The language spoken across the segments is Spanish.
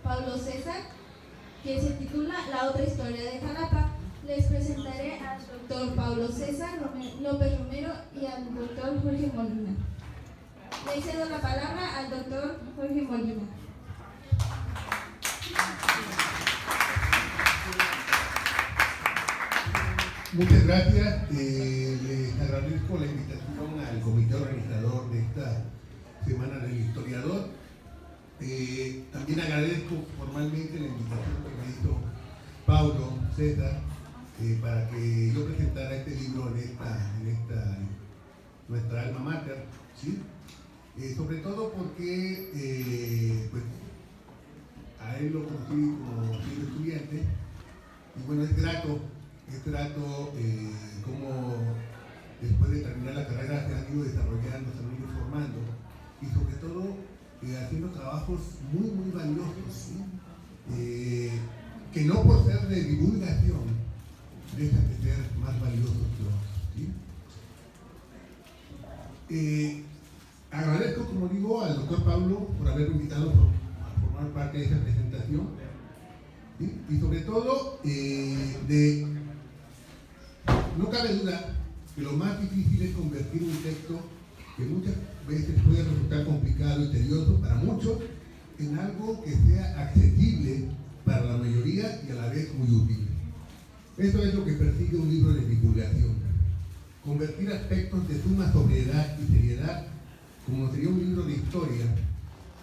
Pablo César, que se titula La otra historia de Jalapa. Les presentaré al doctor Pablo César López Romero y al doctor Jorge Molina. Le cedo la palabra al doctor Jorge Molina. Muchas gracias. Les agradezco la invitación al comité organizador de esta Semana del Historiador. También agradezco formalmente la invitación que me hizo Pablo César para que yo presentara este libro en esta nuestra alma mater, ¿sí? Sobre todo porque pues, a él lo conocí como estudiante y bueno, es grato cómo después de terminar la carrera se han ido desarrollando, se han ido formando y sobre todo haciendo trabajos muy muy valiosos, ¿sí? Que no por ser de divulgación dejan de ser más valiosos que otros, ¿sí? Agradezco, como digo, al doctor Pablo por haberme invitado a formar parte de esta presentación, ¿sí? Y sobre todo no cabe duda que lo más difícil es convertir un texto que muchas veces puede resultar complicado y tedioso para muchos en algo que sea accesible para la mayoría y a la vez muy útil. Eso es lo que persigue un libro de divulgación: convertir aspectos de suma sobriedad y seriedad, como sería un libro de historia,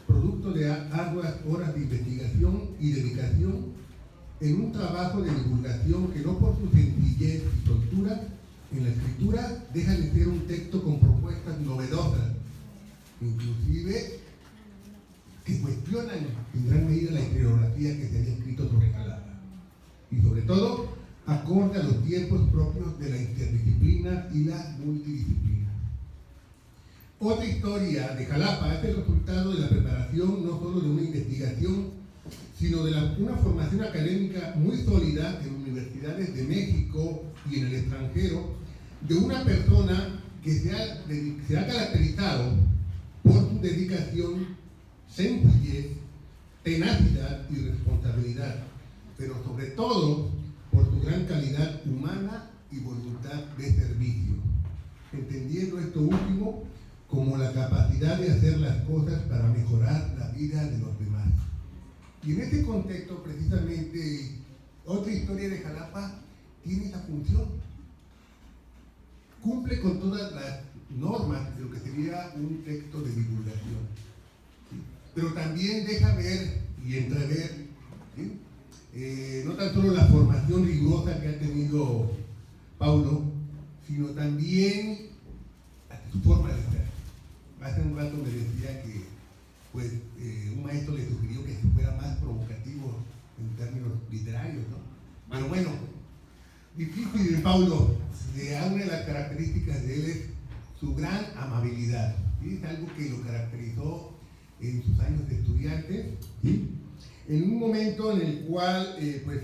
producto de arduas horas de investigación y dedicación, en un trabajo de divulgación que no por su sencillez y soltura en la escritura deja de ser un texto con propuestas novedosas, inclusive que cuestionan en gran medida la historiografía que se había escrito sobre Jalapa, y sobre todo acorde a los tiempos propios de la interdisciplina y la multidisciplina. Otra historia de Jalapa es el resultado de la preparación no solo de una investigación, sino de una formación académica muy sólida en universidades de México y en el extranjero, de una persona que se ha caracterizado por su dedicación, sencillez, tenacidad y responsabilidad, pero sobre todo por su gran calidad humana y voluntad de servicio, entendiendo esto último como la capacidad de hacer las cosas para mejorar la vida de los demás. Y en este contexto, precisamente, otra historia de Jalapa tiene esa función. Cumple con todas las normas de lo que sería un texto de divulgación, ¿sí? Pero también deja ver y entrever, ¿sí? No tan solo la formación rigurosa que ha tenido Paulo, sino también su forma de ser. Hace un rato me decía que pues un maestro le sugirió que fuera más provocativo en términos literarios, ¿no? Pero bueno, difícil de Paulo, una de las características de él es su gran amabilidad, ¿sí? Es algo que lo caracterizó en sus años de estudiante, ¿sí? En un momento en el cual, pues,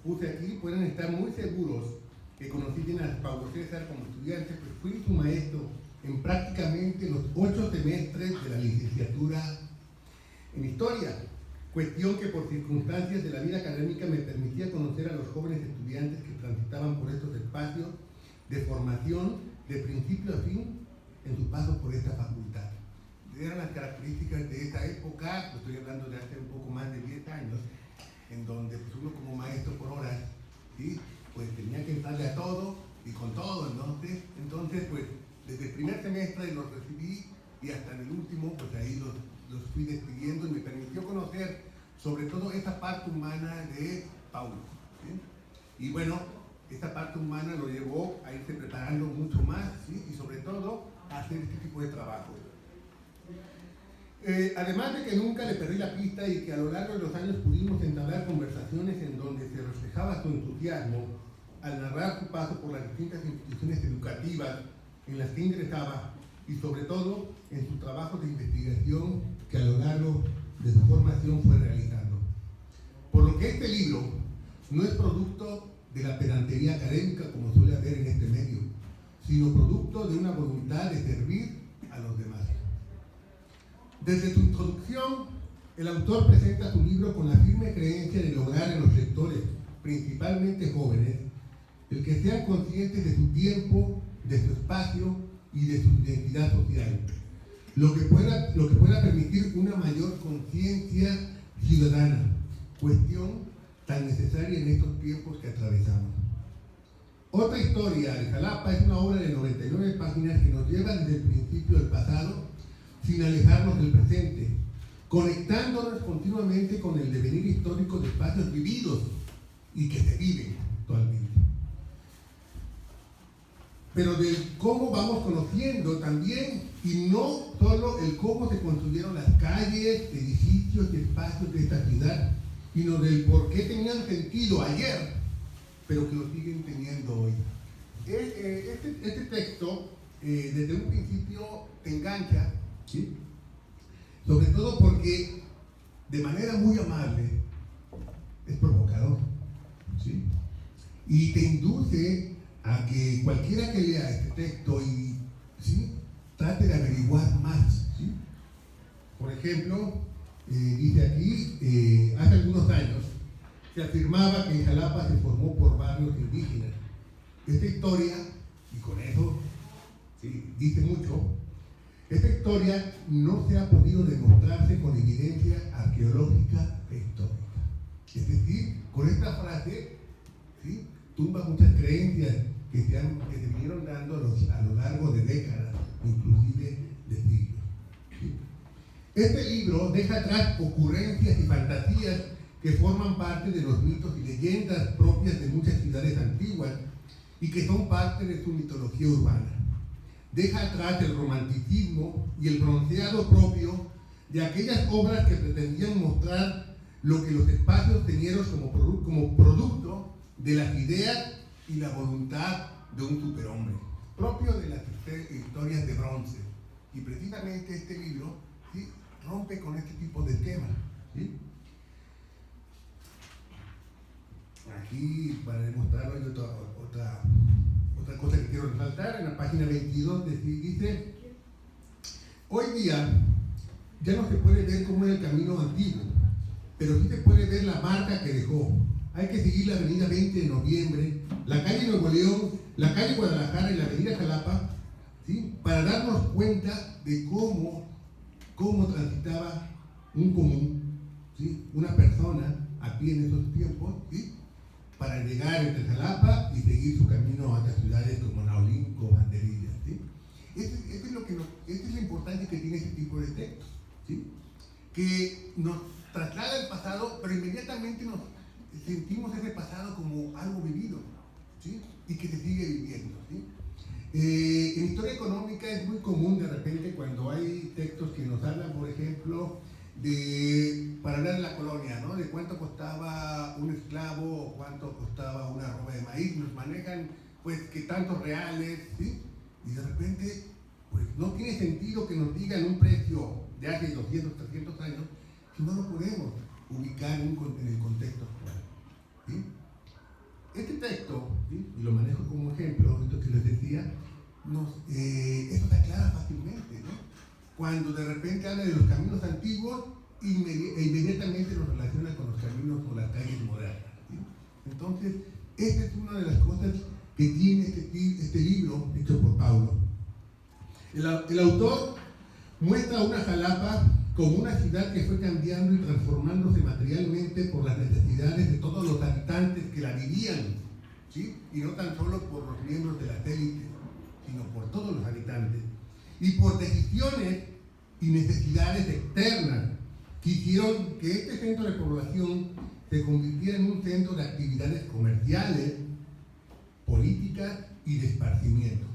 puse aquí, pueden estar muy seguros que conocí bien a Pablo César como estudiante, pues fui su maestro en prácticamente los 8 semestres de la licenciatura en Historia, cuestión que por circunstancias de la vida académica me permitía conocer a los jóvenes estudiantes que transitaban por estos espacios de formación de principio a fin en su paso por esta facultad. Eran las características de esa época, estoy hablando de hace un poco más de 10 años, en donde pues, uno como maestro por horas, ¿sí? Pues tenía que entrarle a todo y con todo, entonces pues desde el primer semestre los recibí y hasta en el último, pues ahí los fui despidiendo y me permitió conocer sobre todo esa parte humana de Paulo, ¿sí? Y bueno, esta parte humana lo llevó a irse preparando mucho más, ¿sí? Y sobre todo a hacer este tipo de trabajo. Además de que nunca le perdí la pista y que a lo largo de los años pudimos entablar conversaciones en donde se reflejaba su entusiasmo al narrar su paso por las distintas instituciones educativas en las que ingresaba y sobre todo en su trabajo de investigación que a lo largo de su formación fue realizando. Por lo que este libro no es producto de la pedantería académica como suele haber en este medio, sino producto de una voluntad de servir a los demás. Desde su introducción, El autor presenta su libro con la firme creencia de lograr en los lectores, principalmente jóvenes, el que sean conscientes de su tiempo, de su espacio y de su identidad social, lo que pueda permitir una mayor conciencia ciudadana, cuestión tan necesaria en estos tiempos que atravesamos. Otra historia de Jalapa es una obra de 99 páginas que nos lleva desde el principio del pasado sin alejarnos del presente, conectándonos continuamente con el devenir histórico de espacios vividos y que se viven actualmente. Pero del cómo vamos conociendo también, y no solo el cómo se construyeron las calles, edificios y espacios de esta ciudad, sino del por qué tenían sentido ayer, pero que lo siguen teniendo hoy. Este texto, desde un principio, te engancha, ¿sí? Sobre todo porque, de manera muy amable, es provocador, ¿sí? Y te induce a que cualquiera que lea este texto y, ¿sí?, trate de averiguar más, ¿sí? Por ejemplo, dice aquí, hace algunos años se afirmaba que en Jalapa se formó por barrios indígenas. Esta historia, y con eso, ¿sí?, dice mucho, esta historia no se ha podido demostrarse con evidencia arqueológica e histórica. Es decir, con esta frase, ¿sí?, tumba muchas creencias que se vinieron dando a lo largo de décadas, inclusive de siglos. ¿Sí? Este libro deja atrás ocurrencias y fantasías que forman parte de los mitos y leyendas propias de muchas ciudades antiguas y que son parte de su mitología urbana. Deja atrás el romanticismo y el bronceado propio de aquellas obras que pretendían mostrar lo que los espacios tenieron como producto de las ideas y la voluntad de un superhombre, propio de las historias de bronce. Y precisamente este libro, ¿sí?, rompe con este tipo de esquemas, ¿sí? Aquí, para demostrarlo, hay otra cosa que quiero resaltar. En la página 22 dice: hoy día ya no se puede ver cómo era el camino antiguo, pero sí se puede ver la marca que dejó. Hay que seguir la avenida 20 de noviembre, la calle Nuevo León, la calle Guadalajara y la avenida Jalapa, ¿sí?, para darnos cuenta de cómo transitaba un común, ¿sí?, una persona a pie en esos tiempos, ¿sí?, para llegar entre Jalapa y seguir su camino a otras ciudades como Naolín o Banderillas, ¿sí? Esta es la importancia que tiene este tipo de textos, ¿sí?, que nos traslada al pasado, pero inmediatamente nos sentimos ese pasado como algo vivido, ¿sí?, y que se sigue viviendo, ¿sí? En historia económica es muy común de repente cuando hay textos que nos hablan, por ejemplo, para hablar de la colonia, ¿no?, de cuánto costaba un esclavo o cuánto costaba una arroba de maíz, nos manejan pues que tantos reales, ¿sí?, y de repente pues no tiene sentido que nos digan un precio de hace 200, 300 años si no lo podemos ubicar en el contexto actual, ¿sí? Este texto, ¿sí?, y lo manejo como ejemplo, esto que les decía, eso se aclara fácilmente, ¿no? Cuando de repente habla de los caminos antiguos e inmediatamente los relaciona con los caminos o las calles modernas, ¿sí? Entonces, esta es una de las cosas que tiene este libro hecho por Paulo. El autor muestra una Jalapa como una ciudad que fue cambiando y transformándose materialmente por las necesidades de todos los habitantes que la vivían, ¿sí?, y no tan solo por los miembros de la élite, sino por todos los habitantes, y por decisiones y necesidades externas que hicieron que este centro de población se convirtiera en un centro de actividades comerciales, políticas y de esparcimiento.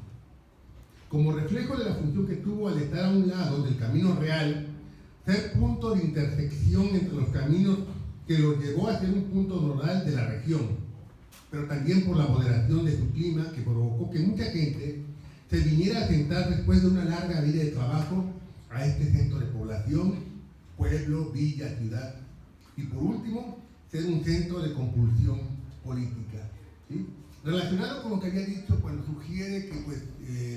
Como reflejo de la función que tuvo al estar a un lado del camino real, ser punto de intersección entre los caminos que los llevó a ser un punto nodal de la región, pero también por la moderación de su clima que provocó que mucha gente se viniera a sentar después de una larga vida de trabajo a este centro de población, pueblo, villa, ciudad, y por último, ser un centro de compulsión política, ¿sí? Relacionado con lo que había dicho cuando sugiere que pues,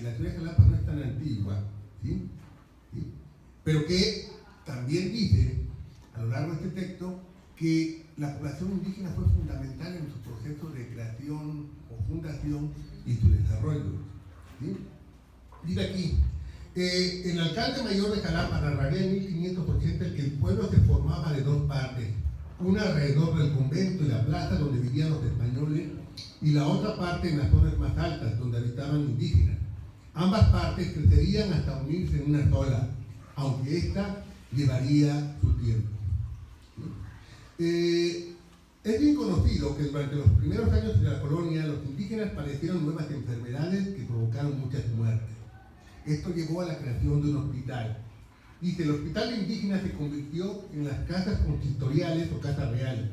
la ciudad de Jalapa no es tan antigua, ¿sí? ¿Sí? Pero que también dice, a este texto que la población indígena fue fundamental en su proceso de creación o fundación y su desarrollo. ¿Sí? Dice aquí, el alcalde mayor de Jalapa narraría en 1580 que el pueblo se formaba de dos partes, una alrededor del convento y la plaza donde vivían los españoles y la otra parte en las zonas más altas donde habitaban indígenas. Ambas partes crecerían hasta unirse en una sola, aunque ésta llevaría su tiempo. Es bien conocido que durante los primeros años de la colonia los indígenas padecieron nuevas enfermedades que provocaron muchas muertes. Esto llevó a la creación de un hospital. Dice, el hospital de indígenas se convirtió en las casas consistoriales o casas reales.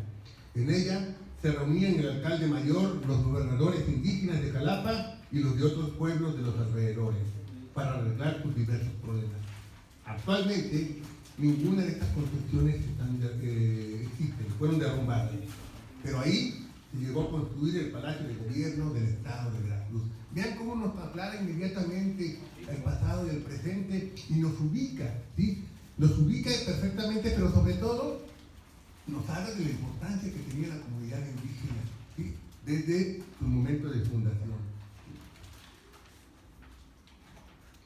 En ella se reunían el alcalde mayor, los gobernadores indígenas de Jalapa y los de otros pueblos de los alrededores para arreglar sus diversos problemas. Actualmente, ninguna de estas construcciones existen, fueron derrumbadas. Pero ahí se llegó a construir el Palacio de Gobierno del Estado de Veracruz. Vean cómo nos traslada inmediatamente el pasado y el presente y nos ubica, ¿sí? Nos ubica perfectamente, pero sobre todo nos habla de la importancia que tenía la comunidad indígena, ¿sí? Desde su momento de fundación.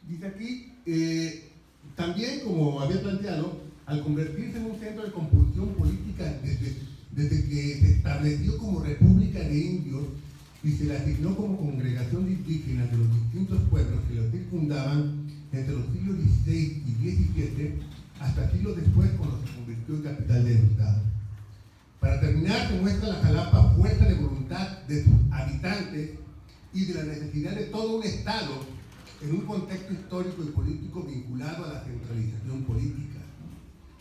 Dice aquí, también, como había planteado, al convertirse en un centro de compulsión política desde que se estableció como República de Indios y se le asignó como congregación de indígenas de los distintos pueblos que lo circundaban entre los siglos XVI y XVII, hasta siglos después cuando se convirtió en capital del Estado. Para terminar, se muestra la Jalapa fuerza de voluntad de sus habitantes y de la necesidad de todo un Estado en un contexto histórico y político vinculado a la centralización política,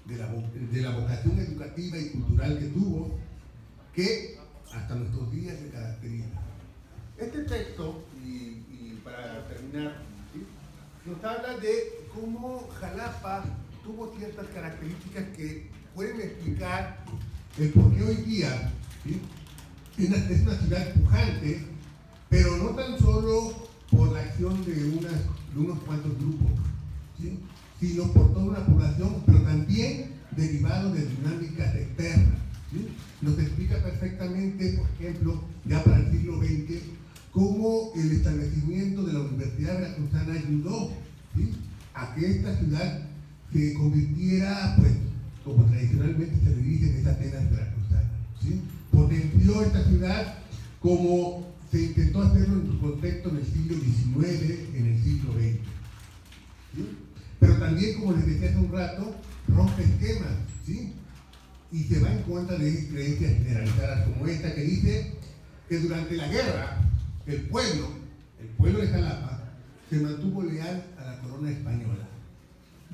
de la vocación educativa y cultural que tuvo, que hasta nuestros días se caracteriza. Este texto, y para terminar, ¿sí?, nos habla de cómo Jalapa tuvo ciertas características que pueden explicar el por qué hoy día, ¿sí?, es una ciudad pujante, pero no tan solo por la acción de unos cuantos grupos, ¿sí?, sino por toda una población, pero también derivado de dinámicas externas, ¿sí? Nos explica perfectamente, por ejemplo, ya para el siglo XX, cómo el establecimiento de la Universidad Veracruzana ayudó, ¿sí?, a que esta ciudad se convirtiera, pues, como tradicionalmente se le dice, en esa Atenas veracruzana, ¿sí? Potenció esta ciudad como se intentó hacerlo en su contexto en el siglo XIX, en el siglo XX, ¿sí? Pero también, como les decía hace un rato, rompe esquemas, ¿sí?, y se va en contra de creencias generalizadas como esta que dice que durante la guerra el pueblo de Jalapa se mantuvo leal a la corona española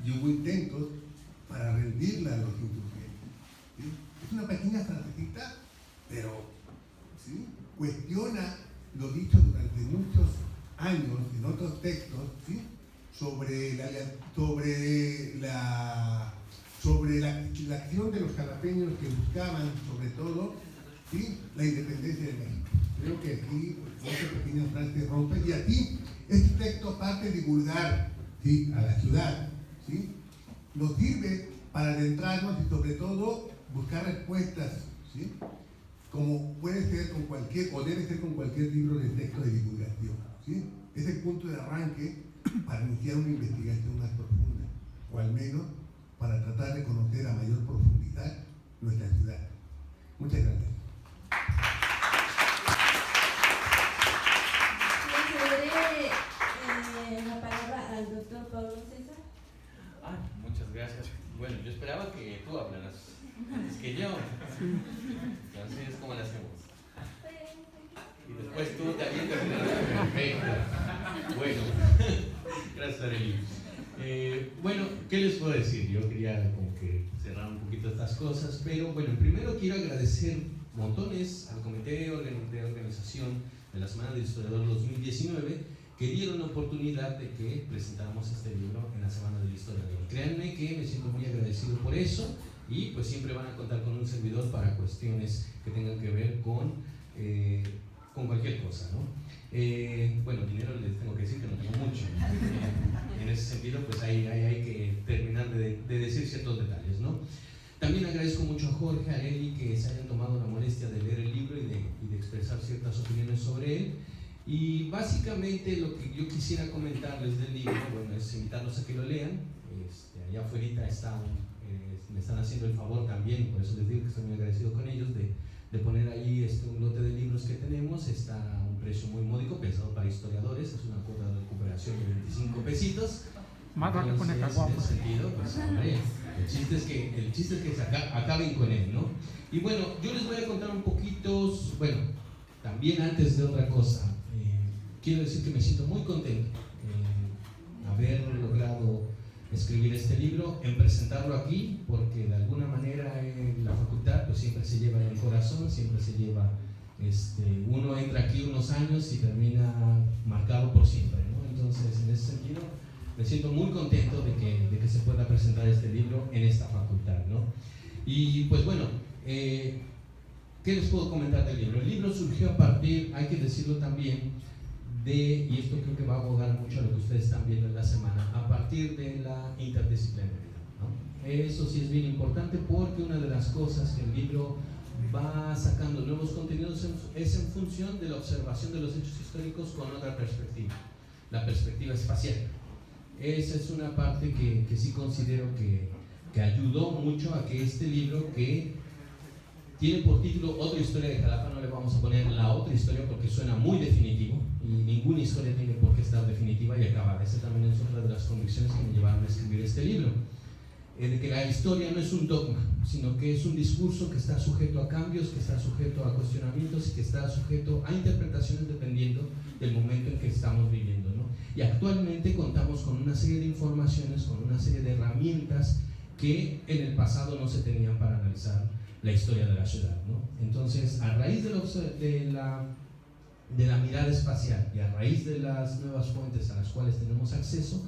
y hubo intentos para rendirla a los insurgentes, ¿sí? Es una pequeña frasecita, pero, ¿sí?, cuestiona lo dicho durante muchos años en otros textos, ¿sí?, sobre la acción de los jalapeños que buscaban, sobre todo, ¿sí?, la independencia de México. Creo que aquí, pues, esta pequeña frase rompe, y aquí este texto, aparte de divulgar, ¿sí?, a la ciudad, ¿sí?, nos sirve para adentrarnos y sobre todo buscar respuestas, ¿sí?, como puede ser con cualquier, o debe ser con cualquier libro de texto de divulgación, ¿sí? Es el punto de arranque para iniciar una investigación más profunda, o al menos para tratar de conocer a mayor profundidad nuestra ciudad. Muchas gracias. Le cederé la palabra al doctor Pablo César. Muchas gracias. Bueno, yo esperaba que tú hablaras antes que yo. Entonces, ¿cómo lo hacemos? Y después tú también te perfecto. Bueno, gracias, Arely. Bueno, ¿qué les puedo decir? Yo quería como que cerrar un poquito estas cosas, pero bueno, primero quiero agradecer montones al Comité de Organización de la Semana del Historiador 2019 que dieron la oportunidad de que presentáramos este libro en la Semana del Historiador. Créanme que me siento muy agradecido por eso y pues siempre van a contar con un servidor para cuestiones que tengan que ver con cualquier cosa, ¿no? Bueno, dinero les tengo que decir que no tengo mucho. En ese sentido, pues hay que terminar de decir ciertos detalles, ¿no? También agradezco mucho a Jorge, a Eli, que se hayan tomado la molestia de leer el libro y de expresar ciertas opiniones sobre él. Y básicamente lo que yo quisiera comentarles del libro, bueno, es invitarlos a que lo lean. Allá afuera me están haciendo el favor también, por eso les digo que estoy muy agradecido con ellos, de poner ahí un lote de libros que tenemos. Está a un precio muy módico, pensado para historiadores, es una cuota de recuperación de 25 pesitos. Más vale poner caguama. En ese sentido, pues, hombre, el chiste es que acaben con él, ¿no? Y bueno, yo les voy a contar un poquito, bueno, también antes de otra cosa, quiero decir que me siento muy contento en haber logrado escribir este libro, en presentarlo aquí, porque de alguna manera en la facultad pues siempre se lleva en el corazón, siempre se lleva, uno entra aquí unos años y termina marcado por siempre, ¿no? Entonces, en ese sentido, me siento muy contento de que se pueda presentar este libro en esta facultad, ¿no? Y pues bueno, ¿qué les puedo comentar del libro? El libro surgió a partir, hay que decirlo también, y esto creo que va a abogar mucho a lo que ustedes están viendo en la semana, a partir de la interdisciplinaridad, ¿no? Eso sí es bien importante, porque una de las cosas que el libro va sacando nuevos contenidos es en función de la observación de los hechos históricos con otra perspectiva, la perspectiva espacial. Esa es una parte que sí considero que ayudó mucho a que este libro, que tiene por título Otra historia de Jalapa, no le vamos a poner la otra historia porque suena muy definitivo, y ninguna historia tiene por qué estar definitiva y acabada. Esa también es otra de las convicciones que me llevaron a escribir este libro, de que la historia no es un dogma, sino que es un discurso que está sujeto a cambios, que está sujeto a cuestionamientos y que está sujeto a interpretaciones dependiendo del momento en que estamos viviendo, ¿no? Y actualmente contamos con una serie de informaciones, con una serie de herramientas que en el pasado no se tenían para analizar la historia de la ciudad, ¿no? Entonces, a raíz de la mirada espacial y a raíz de las nuevas fuentes a las cuales tenemos acceso,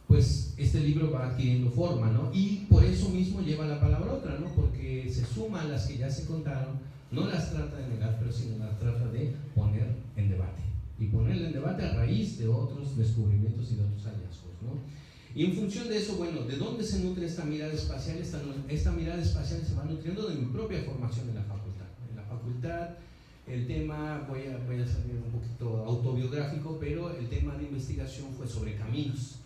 pues este libro va adquiriendo forma, ¿no? Y por eso mismo lleva la palabra otra, ¿no? Porque se suma a las que ya se contaron, no las trata de negar, pero sino las trata de poner en debate, y ponerla en debate a raíz de otros descubrimientos y de otros hallazgos, ¿no? Y en función de eso, bueno, ¿de dónde se nutre esta mirada espacial? Esta mirada espacial se va nutriendo de mi propia formación en la facultad. En la facultad, el tema, voy a salir un poquito autobiográfico, pero el tema de investigación fue sobre caminos.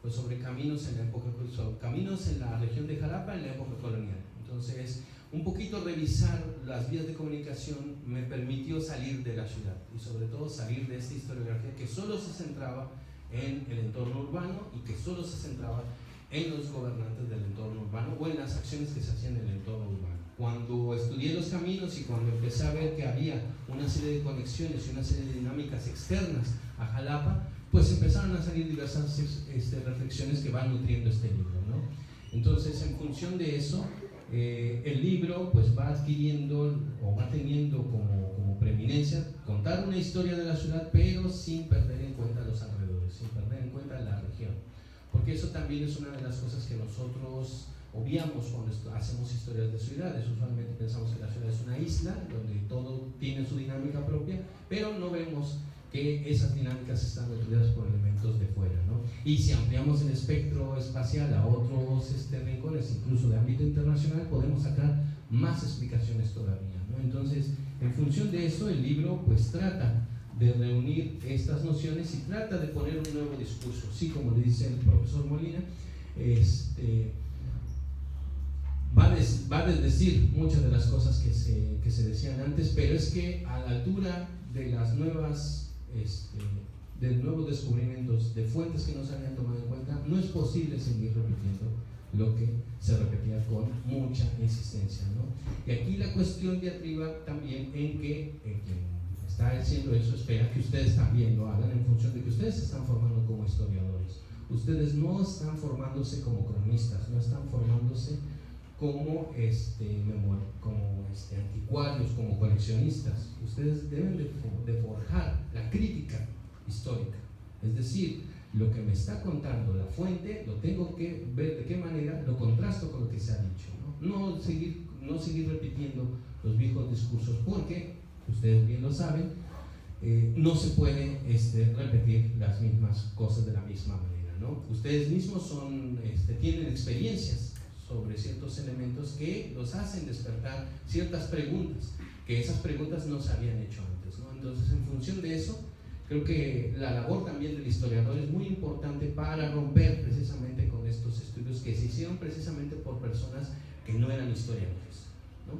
Fue sobre caminos en la época, sobre caminos en la región de Jalapa en la época colonial. Entonces, un poquito revisar las vías de comunicación me permitió salir de la ciudad, y sobre todo salir de esta historiografía que solo se centraba en el entorno urbano y que solo se centraba en los gobernantes del entorno urbano o en las acciones que se hacían en el entorno urbano. Cuando estudié los caminos y cuando empecé a ver que había una serie de conexiones y una serie de dinámicas externas a Jalapa, pues empezaron a salir diversas reflexiones que van nutriendo este libro, ¿no? Entonces, en función de eso, el libro pues va adquiriendo o va teniendo como preeminencia contar una historia de la ciudad, pero sin perder en cuenta los alrededores, sin perder en cuenta la región, porque eso también es una de las cosas que nosotros obviamos cuando hacemos historias de ciudades. Usualmente pensamos que la ciudad es una isla donde todo tiene su dinámica propia, pero no vemos que esas dinámicas están nutridas por elementos de fuera, ¿no? Y si ampliamos el espectro espacial a otros rincones, incluso de ámbito internacional, podemos sacar más explicaciones todavía, ¿no? Entonces, en función de eso, el libro pues trata de reunir estas nociones y trata de poner un nuevo discurso. Sí, como le dice el profesor Molina, va a desdecir muchas de las cosas que se decían antes, pero es que a la altura de las nuevos descubrimientos de fuentes que no se habían tomado en cuenta, no es posible seguir repitiendo lo que se repetía con mucha insistencia, ¿no? Y aquí la cuestión de arriba también en que quien está haciendo eso espera que ustedes también lo hagan en función de que ustedes se están formando como historiadores. Ustedes no están formándose como cronistas, no están formándose como anticuarios, como coleccionistas. Ustedes deben de forjar la crítica histórica, es decir, lo que me está contando la fuente lo tengo que ver de qué manera lo contrasto con lo que se ha dicho, ¿no? No seguir repitiendo los viejos discursos, porque ustedes bien lo saben, no se puede repetir las mismas cosas de la misma manera, ¿no? Ustedes mismos tienen experiencias, sobre ciertos elementos que los hacen despertar ciertas preguntas, que esas preguntas no se habían hecho antes, ¿no? Entonces, en función de eso, creo que la labor también del historiador es muy importante para romper precisamente con estos estudios que se hicieron precisamente por personas que no eran historiadores, ¿no?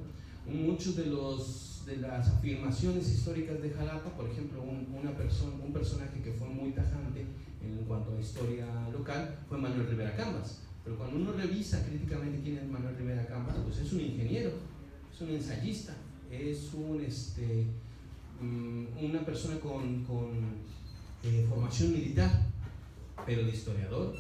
Muchos de las afirmaciones históricas de Jalapa, por ejemplo, un personaje que fue muy tajante en cuanto a historia local fue Manuel Rivera Cambas. Pero cuando uno revisa críticamente quién es Manuel Rivera Cambas, pues es un ingeniero, es un ensayista, es una persona con formación militar, pero de historiador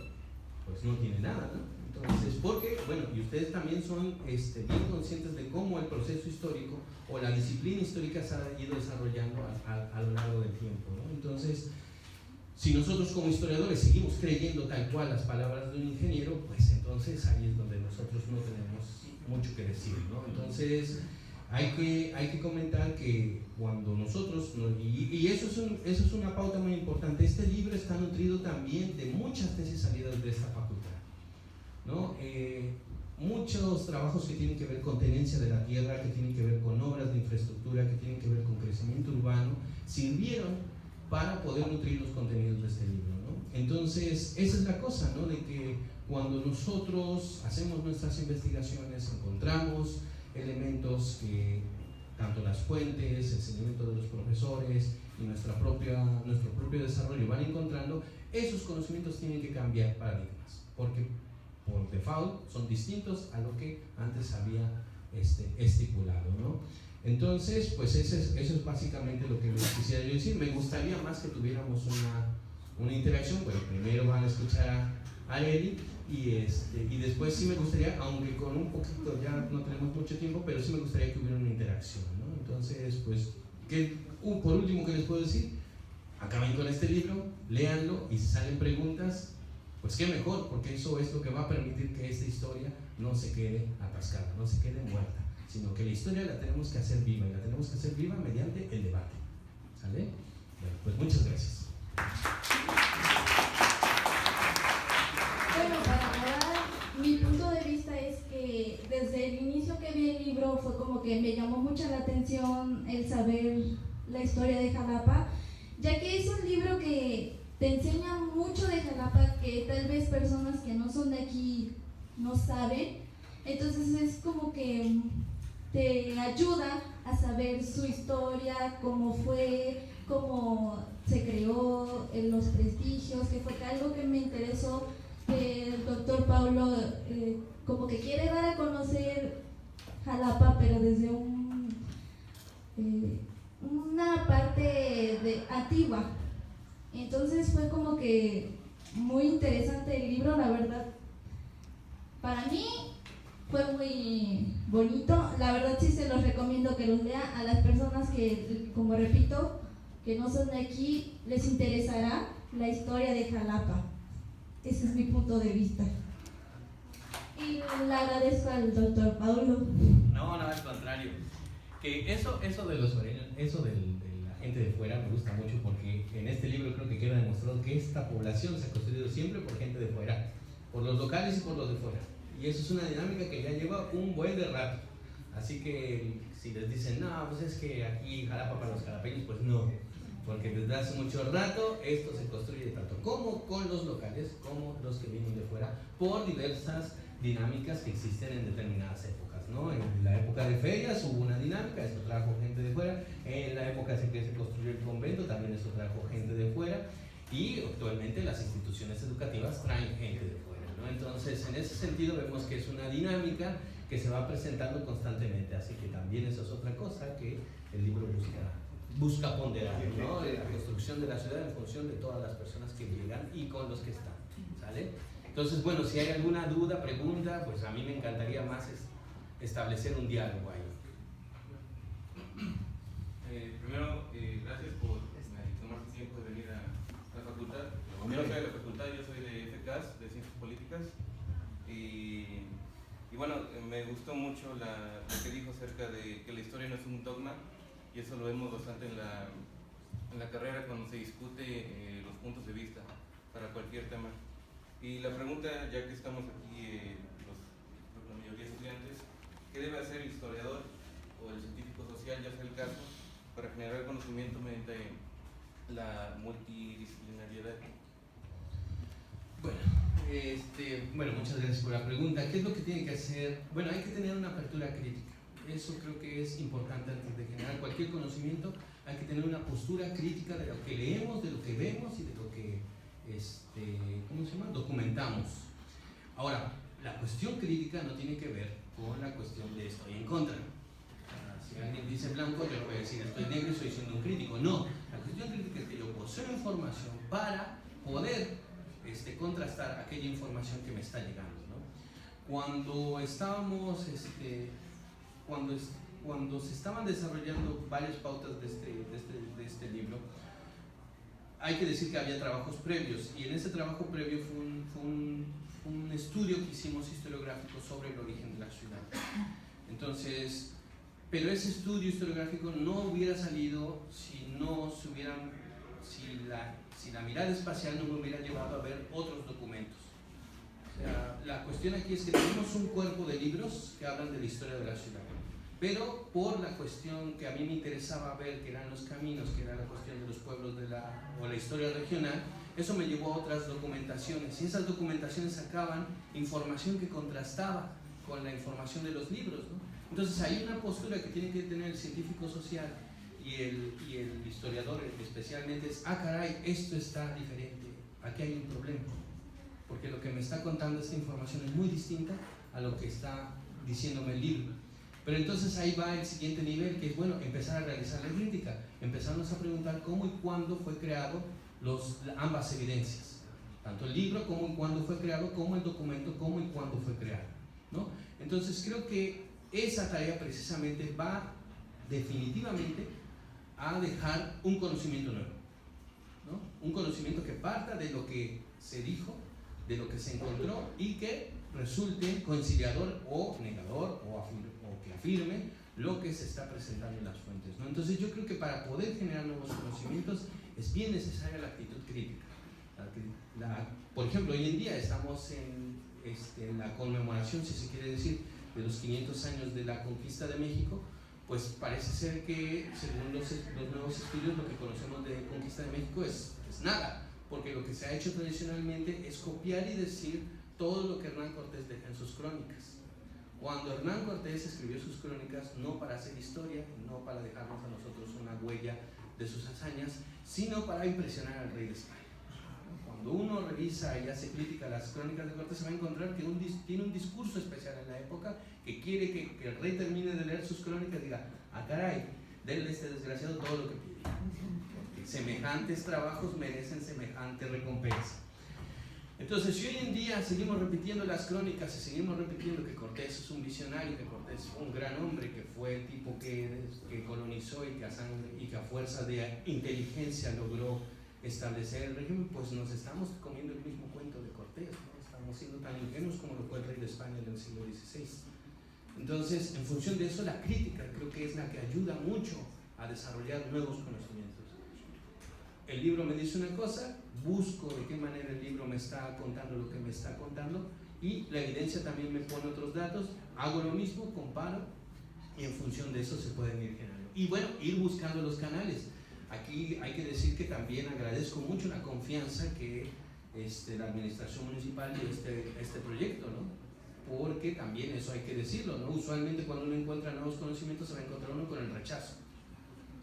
pues no tiene nada, ¿no? Entonces, porque, bueno, y ustedes también son bien conscientes de cómo el proceso histórico o la disciplina histórica se ha ido desarrollando a lo largo del tiempo, ¿no? Entonces, si nosotros como historiadores seguimos creyendo tal cual las palabras de un ingeniero, pues entonces ahí es donde nosotros no tenemos mucho que decir, ¿no? Entonces, hay que comentar que cuando nosotros, y eso es una pauta muy importante, este libro está nutrido también de muchas tesis salidas de esta facultad, ¿no? Muchos trabajos que tienen que ver con tenencia de la tierra, que tienen que ver con obras de infraestructura, que tienen que ver con crecimiento urbano, sirvieron para poder nutrir los contenidos de este libro, ¿no? Entonces, esa es la cosa, ¿no? De que cuando nosotros hacemos nuestras investigaciones, encontramos elementos que tanto las fuentes, el seguimiento de los profesores y nuestro propio desarrollo van encontrando, esos conocimientos tienen que cambiar paradigmas, porque por default son distintos a lo que antes había estipulado, ¿no? Entonces, pues eso es básicamente lo que les quisiera yo decir. Me gustaría más que tuviéramos una interacción. Bueno, primero van a escuchar a Eli y después sí me gustaría, aunque con un poquito ya no tenemos mucho tiempo, pero sí me gustaría que hubiera una interacción, ¿no? Entonces, pues, por último, ¿qué les puedo decir? Acaben con este libro, léanlo y si salen preguntas, pues qué mejor, porque eso es lo que va a permitir que esta historia no se quede atascada, no se quede muerta, sino que la historia la tenemos que hacer viva, y la tenemos que hacer viva mediante el debate. ¿Sale? Bueno, pues muchas gracias. Bueno, para acabar, mi punto de vista es que desde el inicio que vi el libro fue como que me llamó mucho la atención el saber la historia de Jalapa, ya que es un libro que te enseña mucho de Jalapa que tal vez personas que no son de aquí no saben. Entonces es como que te ayuda a saber su historia, cómo fue, cómo se creó, los prestigios, que fue algo que me interesó, que el doctor Paulo como que quiere dar a conocer Jalapa, pero desde una parte antigua. Entonces fue como que muy interesante el libro, la verdad. Para mí fue muy bonito, la verdad sí se los recomiendo que los lean a las personas que, como repito, que no son de aquí, les interesará la historia de Jalapa. Ese es mi punto de vista. Y le agradezco al doctor Paulo. No, al contrario. Que eso de los sureños, eso de la gente de fuera me gusta mucho, porque en este libro creo que queda demostrado que esta población se ha construido siempre por gente de fuera, por los locales y por los de fuera. Y eso es una dinámica que ya lleva un buen de rato. Así que si les dicen, no, pues es que aquí Jalapa para los jalapeños, pues no. Porque desde hace mucho rato esto se construye tanto como con los locales como los que vienen de fuera, por diversas dinámicas que existen en determinadas épocas, ¿no? En la época de ferias hubo una dinámica, eso trajo gente de fuera. En la época en que se construyó el convento también eso trajo gente de fuera. Y actualmente las instituciones educativas traen gente de fuera, ¿no? Entonces, en ese sentido vemos que es una dinámica que se va presentando constantemente, así que también eso es otra cosa que el libro busca ponderar, ¿no? La construcción de la ciudad en función de todas las personas que llegan y con los que están, ¿sale? Entonces, bueno, si hay alguna duda, pregunta, pues a mí me encantaría más establecer un diálogo ahí. Primero, gracias por tomarte tiempo de venir a la facultad. Yo no soy de la facultad, yo soy de FCAS, de Ciencias Políticas. Y bueno, me gustó mucho lo que dijo acerca de que la historia no es un dogma, y eso lo vemos bastante en la carrera cuando se discute los puntos de vista para cualquier tema. Y la pregunta, ya que estamos aquí, debe hacer el historiador o el científico social, ya sea el caso, para generar conocimiento mediante la multidisciplinariedad? Bueno, muchas gracias por la pregunta. ¿Qué es lo que tiene que hacer? Bueno, hay que tener una apertura crítica. Eso creo que es importante antes de generar cualquier conocimiento. Hay que tener una postura crítica de lo que leemos, de lo que vemos y de lo que documentamos. Ahora, la cuestión crítica no tiene que ver con la cuestión de estoy en contra. Si alguien dice blanco, yo puedo decir estoy negro y estoy siendo un crítico. No, la cuestión crítica es que yo poseo información para poder contrastar aquella información que me está llegando, ¿no? Cuando estábamos, cuando se estaban desarrollando varias pautas de este libro, hay que decir que había trabajos previos, y en ese trabajo previo fue un estudio que hicimos historiográfico sobre el origen de la ciudad. Entonces, pero ese estudio historiográfico no hubiera salido si la mirada espacial no me hubiera llevado a ver otros documentos. O sea, la cuestión aquí es que tenemos un cuerpo de libros que hablan de la historia de la ciudad, pero por la cuestión que a mí me interesaba ver, que eran los caminos, que era la cuestión de los pueblos o la historia regional, eso me llevó a otras documentaciones, y esas documentaciones sacaban información que contrastaba con la información de los libros, ¿no? Entonces hay una postura que tiene que tener el científico social y el historiador especialmente es, caray, esto está diferente, aquí hay un problema, porque lo que me está contando esta información es muy distinta a lo que está diciéndome el libro. Pero entonces ahí va el siguiente nivel, que es, bueno, empezar a realizar la crítica, empezarnos a preguntar cómo y cuándo fue creado ambas evidencias, tanto el libro como y cuándo fue creado, como el documento, cómo y cuándo fue creado, ¿no? Entonces creo que esa tarea precisamente va definitivamente a dejar un conocimiento nuevo, ¿no? Un conocimiento que parta de lo que se dijo, de lo que se encontró y que resulte conciliador o negador o que afirme lo que se está presentando en las fuentes, ¿no? Entonces yo creo que para poder generar nuevos conocimientos es bien necesaria la actitud crítica. Por ejemplo, hoy en día estamos en la conmemoración, si se quiere decir, de los 500 años de la conquista de México. Pues parece ser que, según los nuevos estudios, lo que conocemos de conquista de México es nada, porque lo que se ha hecho tradicionalmente es copiar y decir todo lo que Hernán Cortés deja en sus crónicas. Cuando Hernán Cortés escribió sus crónicas no para hacer historia, no para dejarnos a nosotros una huella de sus hazañas, sino para impresionar al rey de España. Cuando uno revisa y hace crítica a las crónicas de Cortés, se va a encontrar que tiene un discurso especial en la época, que quiere que el rey termine de leer sus crónicas y diga, caray, denle a este desgraciado todo lo que pide, porque semejantes trabajos merecen semejante recompensa. Entonces, si hoy en día seguimos repitiendo las crónicas y seguimos repitiendo que Cortés es un visionario, que Cortés fue un gran hombre, que fue el tipo que colonizó y que a fuerza de inteligencia logró establecer el régimen, pues nos estamos comiendo el mismo cuento de Cortés, ¿no? Estamos siendo tan ingenuos como lo fue el rey de España en el siglo XVI. Entonces, en función de eso, la crítica creo que es la que ayuda mucho a desarrollar nuevos conocimientos. El libro me dice una cosa, busco de qué manera el libro me está contando lo que me está contando, y la evidencia también me pone otros datos, hago lo mismo, comparo, y en función de eso se pueden ir generando. Y bueno, ir buscando los canales. Aquí hay que decir que también agradezco mucho la confianza que la administración municipal dio este proyecto, ¿no? Porque también eso hay que decirlo, ¿no? Usualmente cuando uno encuentra nuevos conocimientos se va a encontrar uno con el rechazo,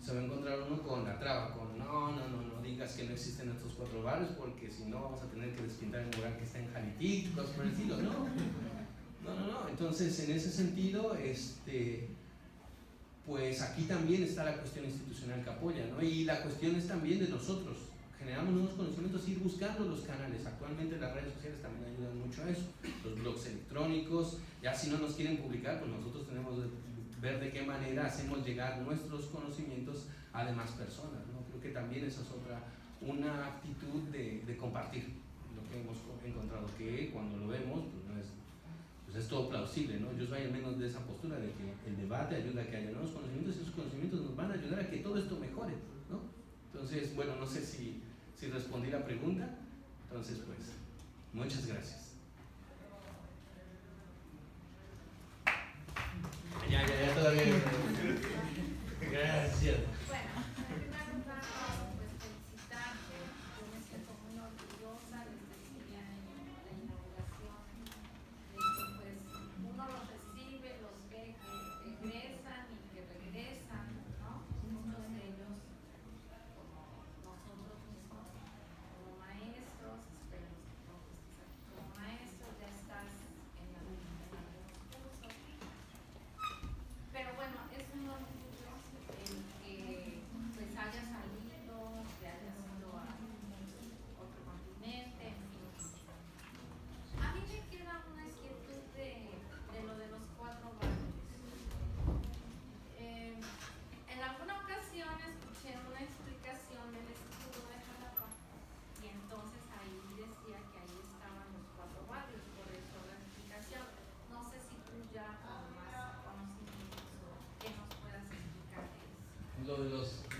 se va a encontrar uno con la traba, con no digas que no existen estos 4 barrios, porque si no vamos a tener que despintar el mural que está en Jalitic, cosas por el estilo. No. Entonces, en ese sentido, pues aquí también está la cuestión institucional que apoya, ¿no? Y la cuestión es también de nosotros, generamos nuevos conocimientos, ir buscando los canales. Actualmente las redes sociales también ayudan mucho a eso, los blogs electrónicos, ya si no nos quieren publicar, pues nosotros tenemos que ver de qué manera hacemos llegar nuestros conocimientos a demás personas, ¿no? Creo que también esa es una actitud de compartir lo que hemos encontrado, que cuando lo vemos, pues es todo plausible, ¿no? Yo soy al menos de esa postura de que el debate ayuda a que haya nuevos conocimientos, y esos conocimientos nos van a ayudar a que todo esto mejore, ¿no? Entonces, bueno, no sé si respondí la pregunta. Entonces, pues, muchas gracias.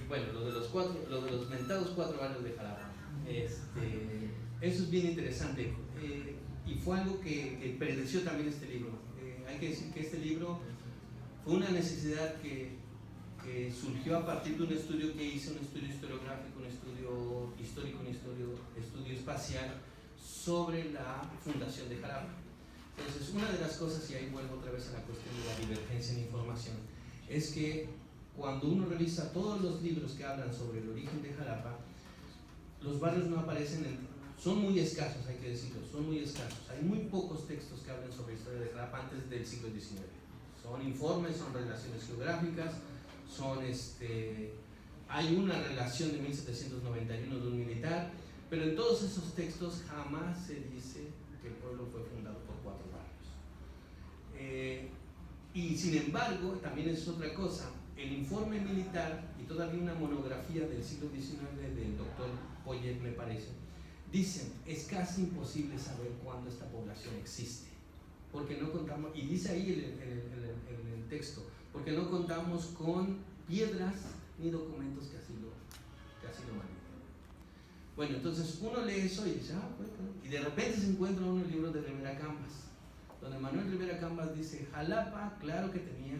bueno, lo de los mentados 4 barrios de Jalapa. Eso es bien interesante. Y fue algo que predeció también este libro. Hay que decir que este libro fue una necesidad que surgió a partir de un estudio que hice, un estudio historiográfico, un estudio histórico, un estudio espacial sobre la fundación de Jalapa. Entonces, una de las cosas, y ahí vuelvo otra vez a la cuestión de la divergencia en información, es que cuando uno revisa todos los libros que hablan sobre el origen de Jalapa, los barrios no aparecen son muy escasos, hay que decirlo, son muy escasos. Hay muy pocos textos que hablan sobre la historia de Jalapa antes del siglo XIX. Son informes, son relaciones geográficas, hay una relación de 1791 de un militar, pero en todos esos textos jamás se dice que el pueblo fue fundado por 4 barrios. Y sin embargo, también es otra cosa, el informe militar y todavía una monografía del siglo XIX del doctor Poyet, me parece, dicen, es casi imposible saber cuándo esta población existe, porque no contamos, y dice ahí en el texto, porque no contamos con piedras ni documentos que así lo manejen. Bueno, entonces uno lee eso y dice, y de repente se encuentra uno el libro de Rivera Cambas, donde Manuel Rivera Cambas dice, Jalapa, claro que tenía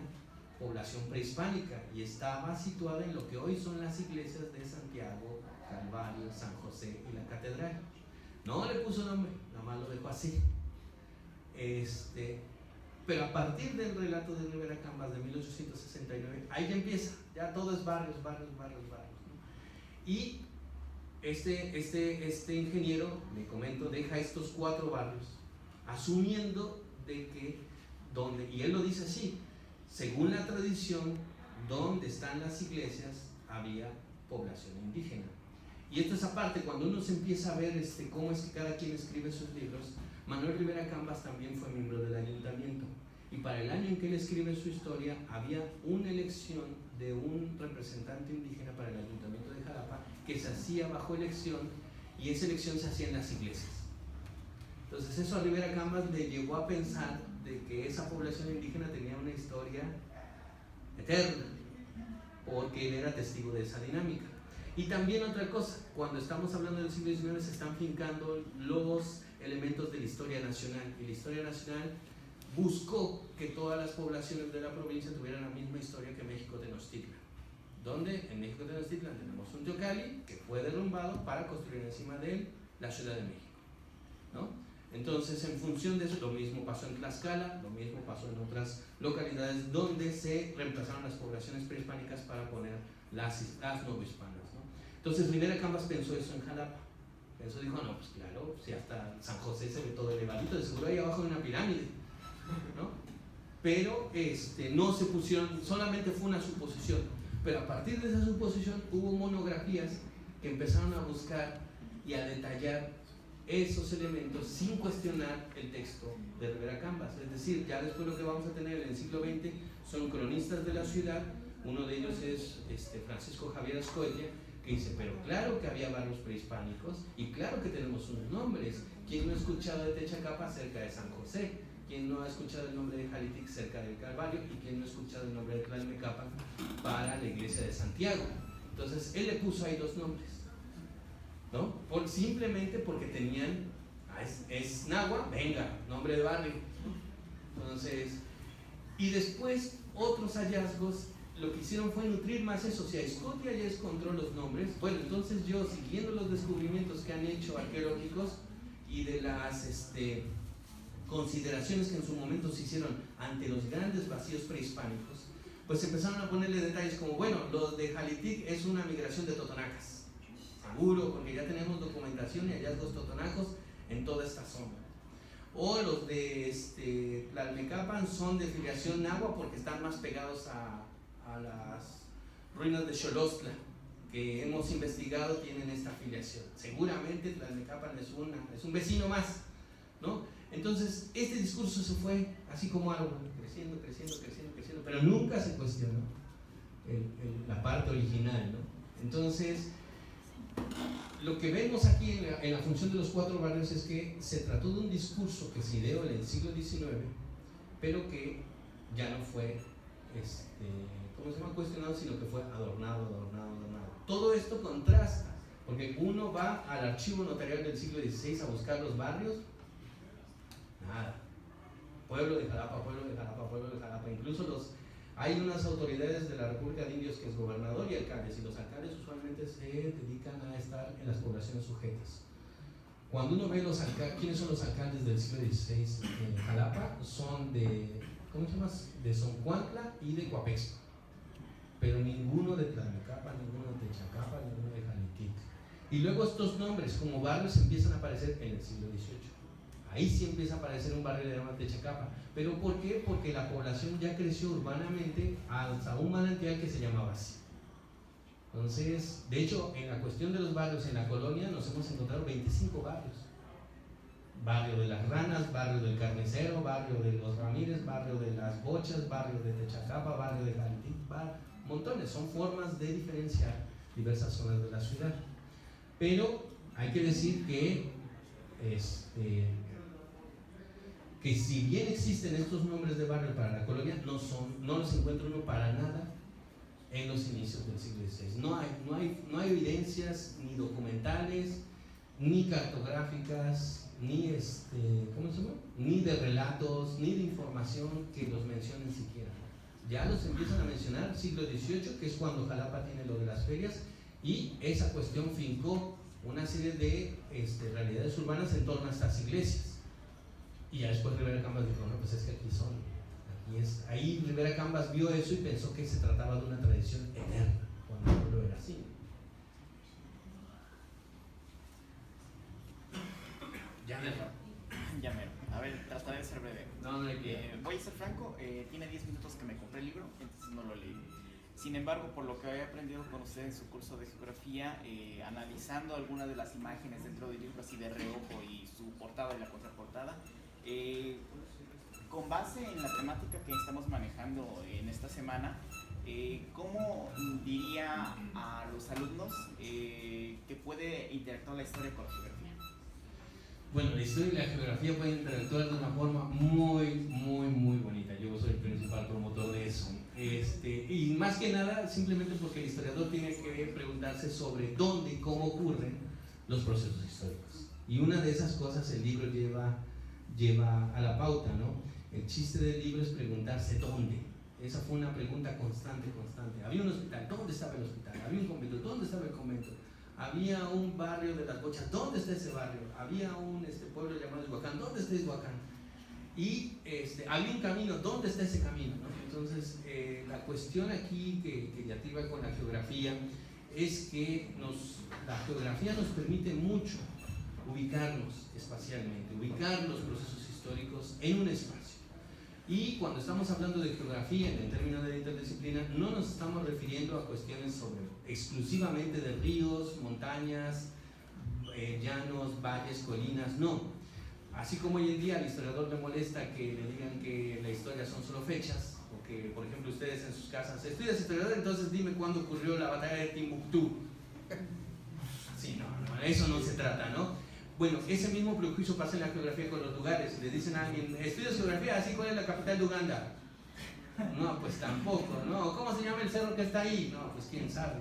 población prehispánica y estaba situada en lo que hoy son las iglesias de Santiago, Calvario, San José y la Catedral. No le puso nombre, nada más lo dejó así. Pero a partir del relato de Rivera Cambas de 1869, ahí ya empieza, ya todo es barrios, ¿no? Y este ingeniero, me comento, deja estos 4 barrios, asumiendo de que y él lo dice así, según la tradición, donde están las iglesias había población indígena. Y esto es aparte, cuando uno se empieza a ver cómo es que cada quien escribe sus libros. Manuel Rivera Cambas también fue miembro del ayuntamiento, y para el año en que él escribe su historia había una elección de un representante indígena para el ayuntamiento de Jalapa que se hacía bajo elección, y esa elección se hacía en las iglesias. Entonces eso a Rivera Cambas le llevó a pensar de que esa población indígena tenía una historia eterna, porque él era testigo de esa dinámica. Y también otra cosa, cuando estamos hablando del siglo XIX se están fincando los elementos de la historia nacional, y la historia nacional buscó que todas las poblaciones de la provincia tuvieran la misma historia que México Tenochtitlan, donde en México Tenochtitlan tenemos un teocalli que fue derrumbado para construir encima de él la Ciudad de México, ¿no? Entonces, en función de eso, lo mismo pasó en Tlaxcala, lo mismo pasó en otras localidades donde se reemplazaron las poblaciones prehispánicas para poner las novohispanas, ¿no? Entonces Rivera Cambas pensó eso en Jalapa. Pensó, dijo, no, pues claro, si hasta San José se ve todo elevadito, de seguro ahí abajo hay una pirámide, ¿no? Pero no se pusieron, solamente fue una suposición. Pero a partir de esa suposición hubo monografías que empezaron a buscar y a detallar esos elementos sin cuestionar el texto de Rivera Cambas. Es decir, ya después lo que vamos a tener en el siglo XX son cronistas de la ciudad. Uno de ellos es Francisco Javier Ascoya, que dice, pero claro que había barrios prehispánicos y claro que tenemos unos nombres. ¿Quién no ha escuchado de Techacapa cerca de San José? ¿Quién no ha escuchado el nombre de Jalitic cerca del Calvario? ¿Y quién no ha escuchado el nombre de Tlalmecapan para la iglesia de Santiago? Entonces él le puso ahí 2 nombres, ¿no? Simplemente porque tenían, es náhuatl, venga, nombre de barrio. Entonces, y después otros hallazgos lo que hicieron fue nutrir más eso. Si Ascoya ya encontró los nombres, bueno, entonces yo, siguiendo los descubrimientos que han hecho arqueológicos y de las consideraciones que en su momento se hicieron ante los grandes vacíos prehispánicos, pues empezaron a ponerle detalles como, bueno, los de Jalitic es una migración de totonacas, seguro, porque ya tenemos documentación y hallazgos totonacos en toda esta zona. O los de Tlalmecapan son de filiación náhuatl porque están más pegados a las ruinas de Xolostla, que hemos investigado, tienen esta filiación. Seguramente Tlalmecapan es un vecino más, ¿no? Entonces, este discurso se fue así como algo, creciendo, pero nunca se cuestionó la parte original, ¿no? Entonces, lo que vemos aquí en la función de los 4 barrios es que se trató de un discurso que se ideó en el siglo XIX, pero que ya no fue ¿cómo se llama? Cuestionado, sino que fue adornado. Todo esto contrasta, porque uno va al archivo notarial del siglo XVI a buscar los barrios, nada. Pueblo de Jalapa, incluso hay unas autoridades de la República de Indios que es gobernador y alcaldes, y los alcaldes usualmente se dedican a estar en las poblaciones sujetas. Cuando uno ve quiénes son los alcaldes del siglo XVI en Jalapa, son de, ¿cómo se llama? De Zoncuantla y de Coapexpa, pero ninguno de Tlalnecapa, ninguno de Techacapa, ninguno de Jalitic. Y luego estos nombres como barrios empiezan a aparecer en el siglo XVIII. Ahí sí empieza a aparecer un barrio de Techacapa. ¿Pero por qué? Porque la población ya creció urbanamente hasta un manantial que se llamaba así. Entonces, de hecho, en la cuestión de los barrios en la colonia nos hemos encontrado 25 barrios. Barrio de las Ranas, barrio del Carnicero, barrio de los Ramírez, barrio de las Bochas, barrio de Techacapa, barrio de Jalitic, montones. Son formas de diferenciar diversas zonas de la ciudad. Pero hay que decir que si bien existen estos nombres de barrio para la colonia, no los encuentra uno para nada en los inicios del siglo XVI. No hay evidencias ni documentales, ni cartográficas, ni ni de relatos, ni de información que los mencionen siquiera. Ya los empiezan a mencionar siglo XVIII, que es cuando Jalapa tiene lo de las ferias, y esa cuestión fincó una serie de realidades urbanas en torno a estas iglesias. Y ya después Rivera Cambas dijo, no, pues es que aquí es. Ahí Rivera Cambas vio eso y pensó que se trataba de una tradición eterna, cuando no lo era así. Ya mero. A ver, trataré de ser breve. Voy a ser franco, tiene 10 minutos que me compré el libro, entonces no lo leí. Sin embargo, por lo que había aprendido con usted en su curso de geografía, analizando algunas de las imágenes dentro del libro así de reojo y su portada y la contraportada, con base en la temática que estamos manejando en esta semana, ¿cómo diría a los alumnos que puede interactuar la historia con la geografía? Bueno, la historia y la geografía pueden interactuar de una forma muy bonita. Yo soy el principal promotor de eso. Y más que nada, simplemente porque el historiador tiene que preguntarse sobre dónde y cómo ocurren los procesos históricos. Y una de esas cosas el libro lleva a la pauta, ¿no? El chiste del libro es preguntarse dónde. Esa fue una pregunta constante. Había un hospital, ¿dónde estaba el hospital? Había un convento, ¿dónde estaba el convento? Había un barrio de las Bochas, ¿dónde está ese barrio? Había un pueblo llamado Izhuacán, ¿dónde está Izhuacán? Y había un camino, ¿dónde está ese camino? ¿No? Entonces, la cuestión aquí que diatriba con la geografía es que la geografía nos permite mucho ubicarnos espacialmente, ubicar los procesos históricos en un espacio. Y cuando estamos hablando de geografía en el término de la interdisciplina, no nos estamos refiriendo a cuestiones exclusivamente de ríos, montañas, llanos, valles, colinas, no. Así como hoy en día al historiador le molesta que le digan que la historia son solo fechas, o que, por ejemplo, ustedes en sus casas, estudias historiador, entonces dime cuándo ocurrió la batalla de Timbuktu. Sí, no, eso no se trata, ¿no? Bueno, ese mismo prejuicio pasa en la geografía con los lugares. Le dicen a alguien, ¿estudias geografía? ¿Así cuál es la capital de Uganda? No, pues tampoco, ¿no? ¿Cómo se llama el cerro que está ahí? No, pues quién sabe.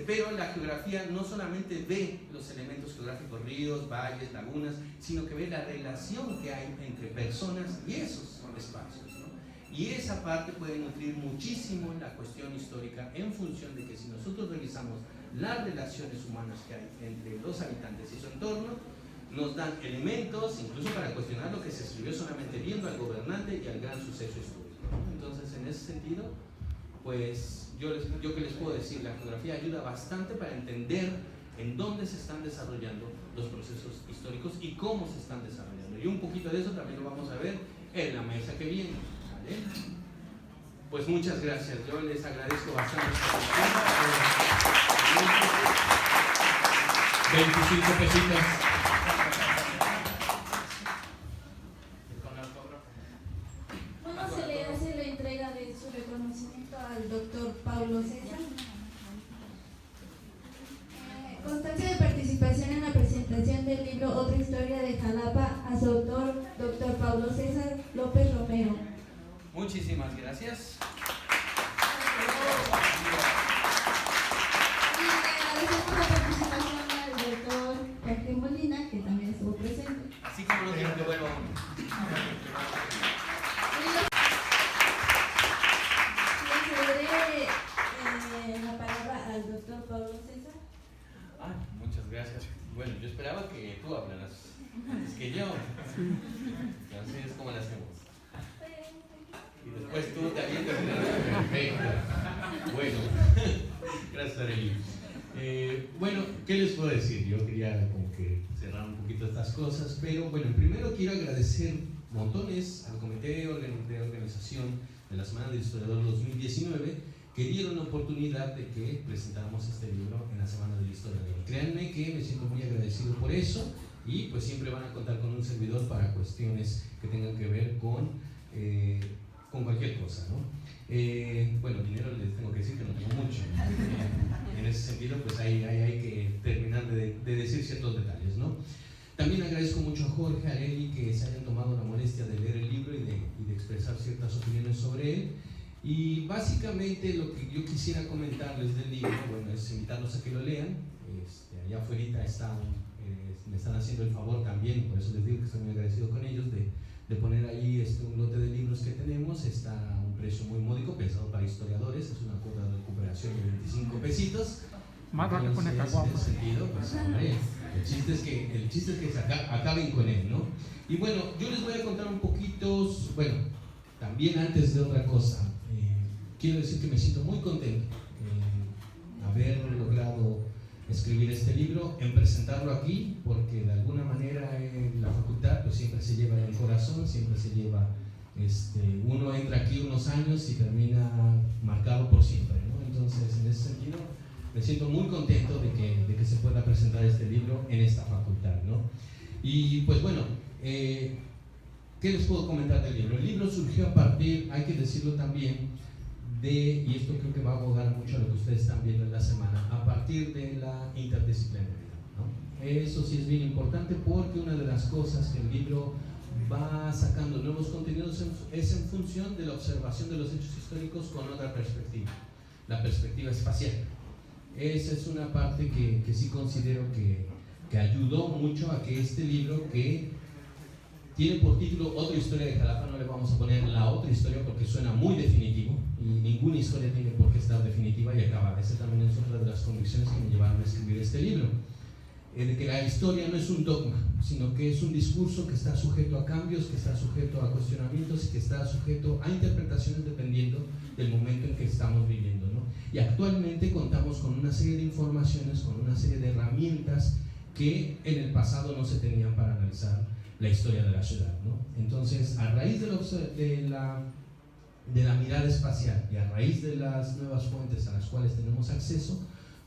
Pero la geografía no solamente ve los elementos geográficos, ríos, valles, lagunas, sino que ve la relación que hay entre personas y esos espacios, ¿no? Y esa parte puede nutrir muchísimo la cuestión histórica en función de que si nosotros revisamos las relaciones humanas que hay entre los habitantes y su entorno, nos dan elementos incluso para cuestionar lo que se escribió solamente viendo al gobernante y al gran suceso histórico, ¿no? Entonces, en ese sentido, pues yo que les puedo decir, la geografía ayuda bastante para entender en dónde se están desarrollando los procesos históricos y cómo se están desarrollando. Y un poquito de eso también lo vamos a ver en la mesa que viene, ¿vale? Pues muchas gracias, yo les agradezco bastante. 25 pesitos. ¿Cómo se le hace la entrega de su reconocimiento al doctor Paulo César? Constancia de participación en la presentación del libro Otra historia de Jalapa a su autor, doctor Paulo César López Romero. Muy Muchísimas gracias. Y agradecemos la participación al doctor Jorge Molina, que también estuvo presente. Así como lo quiero que vuelva. Le cederé la palabra al doctor Pablo César. Muchas gracias. Bueno, yo esperaba que tú hablaras antes que yo. Entonces, ¿cómo lo hacemos? Y después tú te avientas. Perfecto. Bueno, gracias, Arely. Bueno, ¿qué les puedo decir? Yo quería como que cerrar un poquito estas cosas, pero bueno, primero quiero agradecer montones al Comité de Organización de la Semana del Historiador 2019 que dieron la oportunidad de que presentáramos este libro en la Semana del Historiador. Créanme que me siento muy agradecido por eso y pues siempre van a contar con un servidor para cuestiones que tengan que ver con cualquier cosa, ¿no? Bueno, dinero les tengo que decir que no tengo mucho. En ese sentido, pues hay que terminar de decir ciertos detalles, ¿no? También agradezco mucho a Jorge, a Arely, que se hayan tomado la molestia de leer el libro y de expresar ciertas opiniones sobre él. Y básicamente lo que yo quisiera comentarles del libro, bueno, es invitarlos a que lo lean. Allá afuera me están haciendo el favor también, por eso les digo que estoy muy agradecido con ellos, de poner ahí un lote de libros que tenemos. Está a un precio muy módico, pensado para historiadores, es una cuota de recuperación de 25 pesitos. Más vale poner caguama. En ese sentido, pues hombre, el chiste es que acaben con él, ¿no? Y bueno, yo les voy a contar un poquito, bueno, también antes de otra cosa, quiero decir que me siento muy contento en haber logrado escribir este libro, en presentarlo aquí, porque de alguna manera en la facultad pues siempre se lleva en el corazón, siempre se lleva, uno entra aquí unos años y termina marcado por siempre, ¿no? Entonces, en ese sentido, me siento muy contento de que se pueda presentar este libro en esta facultad, ¿no? Y pues bueno, ¿qué les puedo comentar del libro? El libro surgió a partir, hay que decirlo también, y esto creo que va a abogar mucho a lo que ustedes están viendo en la semana, a partir de la interdisciplinaridad, ¿no? Eso sí es bien importante porque una de las cosas que el libro va sacando nuevos contenidos es en función de la observación de los hechos históricos con otra perspectiva, la perspectiva espacial. Esa es una parte que sí considero que ayudó mucho a que este libro, que tiene por título Otra historia de Jalapa, no le vamos a poner la otra historia porque suena muy definitivo y ninguna historia tiene por qué estar definitiva y acabada. Esa también es otra de las convicciones que me llevaron a escribir este libro, de que la historia no es un dogma, sino que es un discurso que está sujeto a cambios, que está sujeto a cuestionamientos y que está sujeto a interpretaciones dependiendo del momento en que estamos viviendo, ¿no? Y actualmente contamos con una serie de informaciones, con una serie de herramientas que en el pasado no se tenían para analizar la historia de la ciudad, ¿no? Entonces, a raíz de la mirada espacial y a raíz de las nuevas fuentes a las cuales tenemos acceso,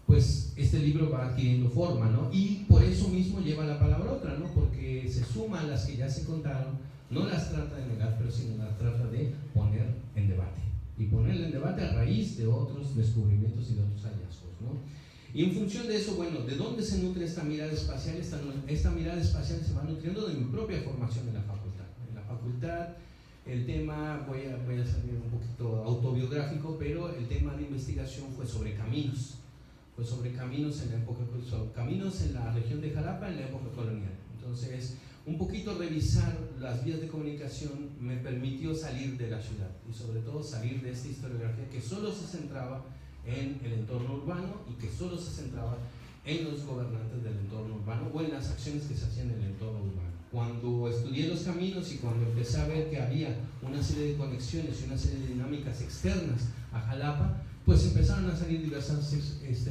pues este libro va adquiriendo forma, ¿no? Y por eso mismo lleva la palabra otra, ¿no? Porque se suma a las que ya se contaron, no las trata de negar, pero sino las trata de poner en debate. Y ponerla en debate a raíz de otros descubrimientos y de otros hallazgos, ¿no? Y en función de eso, bueno, ¿de dónde se nutre esta mirada espacial? Esta mirada espacial se va nutriendo de mi propia formación en la facultad. En la facultad, el tema, voy a salir un poquito autobiográfico, pero el tema de investigación fue sobre caminos. Fue sobre caminos en la época, sobre caminos en la región de Jalapa en la época colonial. Entonces, un poquito revisar las vías de comunicación me permitió salir de la ciudad y sobre todo salir de esta historiografía que solo se centraba en el entorno urbano y que solo se centraba en los gobernantes del entorno urbano o en las acciones que se hacían en el entorno urbano. Cuando estudié los caminos y cuando empecé a ver que había una serie de conexiones y una serie de dinámicas externas a Jalapa, pues empezaron a salir diversas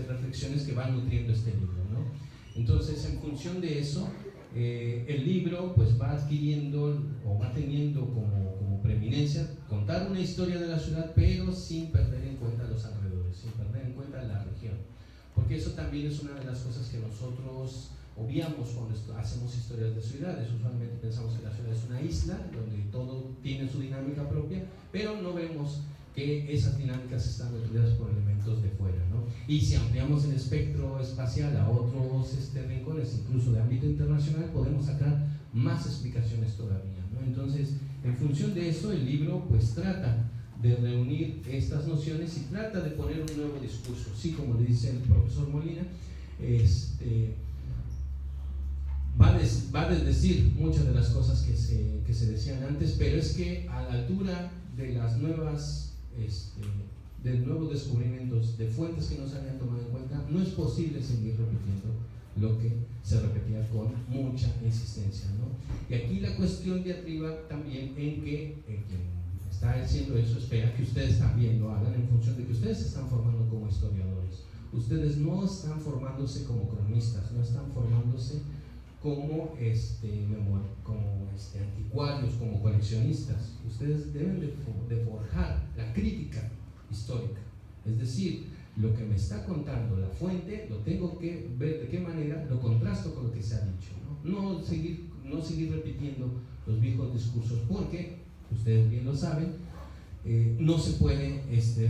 reflexiones que van nutriendo este libro, ¿no? Entonces, en función de eso, el libro pues va adquiriendo o va teniendo como preeminencia contar una historia de la ciudad, pero sin perder en cuenta los alrededores, sin perder en cuenta la región, porque eso también es una de las cosas que nosotros obviamos cuando hacemos historias de ciudades. Usualmente pensamos que la ciudad es una isla donde todo tiene su dinámica propia, pero no vemos que esas dinámicas están nutridas por elementos de fuera, ¿no? Y si ampliamos el espectro espacial a otros rincones, incluso de ámbito internacional, podemos sacar más explicaciones todavía, ¿no? Entonces, En función de eso, el libro pues trata de reunir estas nociones y trata de poner un nuevo discurso. Sí, como le dice el profesor Molina, va a desdecir muchas de las cosas que se decían antes, pero es que a la altura de las nuevos descubrimientos de fuentes que no se habían tomado en cuenta, no es posible seguir repitiendo lo que se repetía con mucha insistencia, ¿no? Y aquí la cuestión de arriba también en que quien está haciendo eso espera que ustedes también lo hagan en función de que ustedes se están formando como historiadores. Ustedes no están formándose como cronistas, no están formándose como anticuarios, como coleccionistas. Ustedes deben de forjar la crítica histórica, es decir, lo que me está contando la fuente lo tengo que ver de qué manera lo contrasto con lo que se ha dicho, no seguir repitiendo los viejos discursos, porque ustedes bien lo saben, no se puede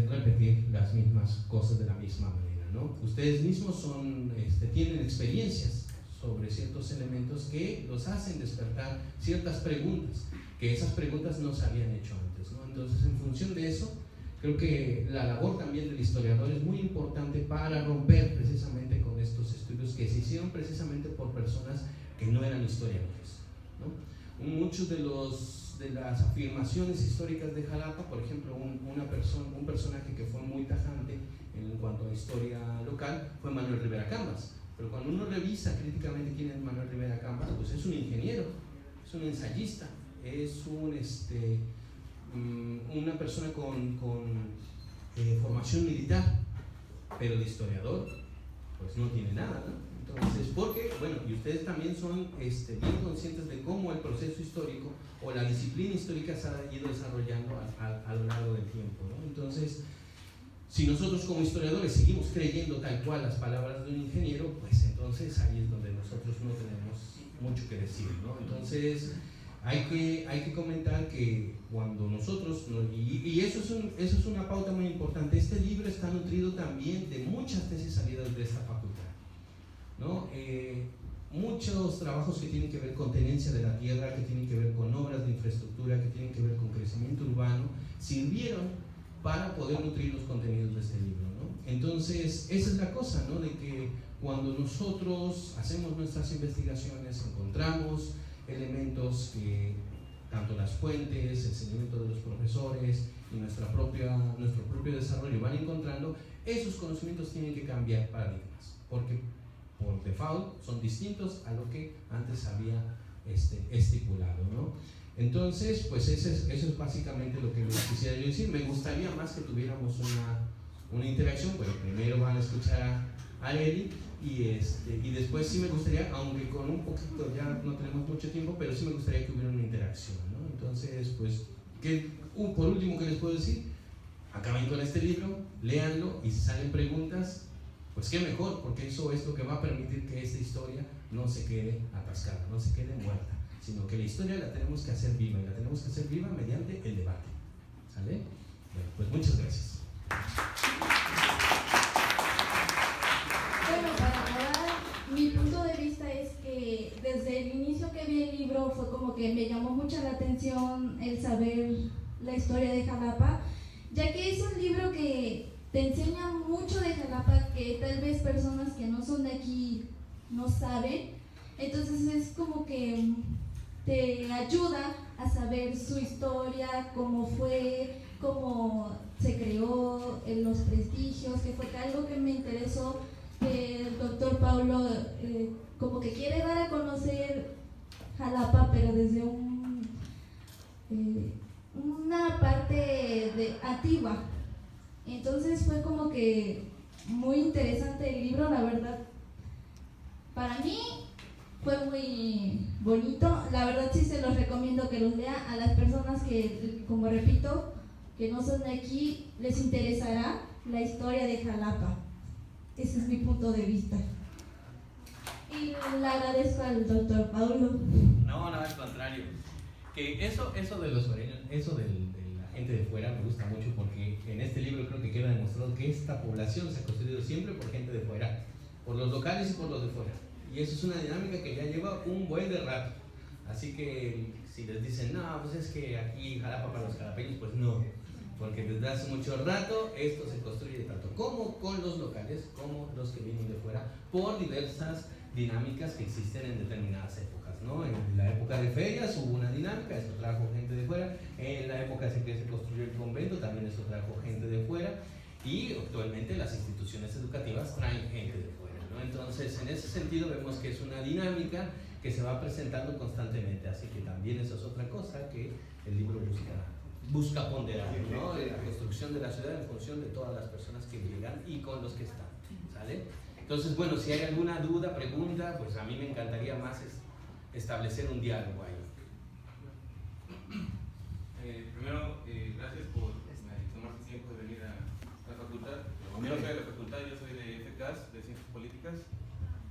repetir las mismas cosas de la misma manera, ¿no? Ustedes mismos tienen experiencias sobre ciertos elementos que los hacen despertar ciertas preguntas, que esas preguntas no se habían hecho antes, ¿no? Entonces, en función de eso, creo que la labor también del historiador es muy importante para romper precisamente con estos estudios que se hicieron precisamente por personas que no eran historiadores, ¿no? Muchos de las afirmaciones históricas de Jalapa, por ejemplo, un personaje que fue muy tajante en cuanto a historia local fue Manuel Rivera Cambas. Pero cuando uno revisa críticamente quién es Manuel Rivera Cambas, pues es un ingeniero, es un ensayista, es una persona con formación militar, pero de historiador pues no tiene nada, ¿no? Entonces, porque, bueno, y ustedes también son bien conscientes de cómo el proceso histórico o la disciplina histórica se ha ido desarrollando a lo largo del tiempo, ¿no? Entonces, si nosotros como historiadores seguimos creyendo tal cual las palabras de un ingeniero, pues entonces ahí es donde nosotros no tenemos mucho que decir, ¿no? Entonces, hay que comentar que cuando nosotros, y eso es una pauta muy importante, este libro está nutrido también de muchas tesis salidas de esta facultad, ¿no? Muchos trabajos que tienen que ver con tenencia de la tierra, que tienen que ver con obras de infraestructura, que tienen que ver con crecimiento urbano, sirvieron para poder nutrir los contenidos de este libro, ¿no? Entonces, esa es la cosa, ¿no? De que cuando nosotros hacemos nuestras investigaciones, encontramos elementos que tanto las fuentes, el seguimiento de los profesores y nuestro propio desarrollo van encontrando, esos conocimientos tienen que cambiar paradigmas, porque por default son distintos a lo que antes había estipulado, ¿no? Entonces, pues eso es básicamente lo que les quisiera yo decir. Me gustaría más que tuviéramos una interacción, pero primero van a escuchar a Eli y después sí me gustaría, aunque con un poquito ya no tenemos mucho tiempo, pero sí me gustaría que hubiera una interacción, ¿no? Entonces, pues, por último, ¿qué les puedo decir? Acaben con este libro, léanlo y si salen preguntas, pues qué mejor, porque eso es lo que va a permitir que esta historia no se quede atascada, no se quede muerta, sino que la historia la tenemos que hacer viva, y la tenemos que hacer viva mediante el debate. ¿Sale? Bueno, pues muchas gracias. Bueno, para acabar, mi punto de vista es que desde el inicio que vi el libro fue como que me llamó mucho la atención el saber la historia de Jalapa, ya que es un libro que te enseña mucho de Jalapa que tal vez personas que no son de aquí no saben. Entonces es como que te ayuda a saber su historia, cómo fue, cómo se creó, los prestigios, que fue algo que me interesó, que el doctor Paulo como que quiere dar a conocer Jalapa, pero desde una parte antigua. Entonces fue como que muy interesante el libro, la verdad. Para mí fue muy bonito, la verdad sí se los recomiendo que los lean a las personas que, como repito, que no son de aquí, les interesará la historia de Jalapa. Ese es mi punto de vista. Y le agradezco al doctor Paulo. No, al contrario. Que eso de los sureños, eso de la gente de fuera me gusta mucho porque en este libro creo que queda demostrado que esta población se ha construido siempre por gente de fuera, por los locales y por los de fuera. Y eso es una dinámica que ya lleva un buen de rato. Así que Si les dicen, no, pues es que aquí Jalapa para los jalapeños, pues no, porque desde hace mucho rato esto se construye tanto como con los locales como los que vienen de fuera por diversas dinámicas que existen en determinadas épocas, ¿no? En la época de ferias hubo una dinámica, eso trajo gente de fuera. En la época en que se construyó el convento también eso trajo gente de fuera, y actualmente las instituciones educativas traen gente de fuera, ¿no? Entonces, en ese sentido vemos que es una dinámica que se va presentando constantemente, así que también eso es otra cosa que el libro busca ponderar, ¿no? La construcción de la ciudad en función de todas las personas que llegan y con los que están, ¿sale? Entonces, bueno, si hay alguna duda, pregunta, pues a mí me encantaría más establecer un diálogo ahí. Primero, gracias por tomarse tiempo de venir a la facultad. Yo no soy de la facultad, yo soy de FCAS, de Ciencias Políticas.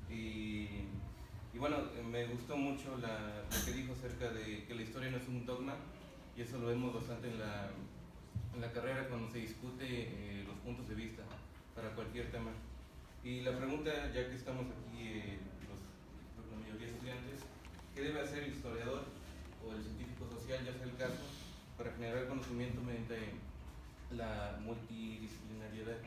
Y bueno, me gustó mucho lo que dijo acerca de que la historia no es un dogma, y eso lo vemos bastante en la carrera cuando se discute los puntos de vista para cualquier tema. Y la pregunta, ya que estamos aquí, la mayoría de estudiantes, ¿qué debe hacer el historiador o el científico social, ya sea el caso, para generar conocimiento mediante la multidisciplinariedad?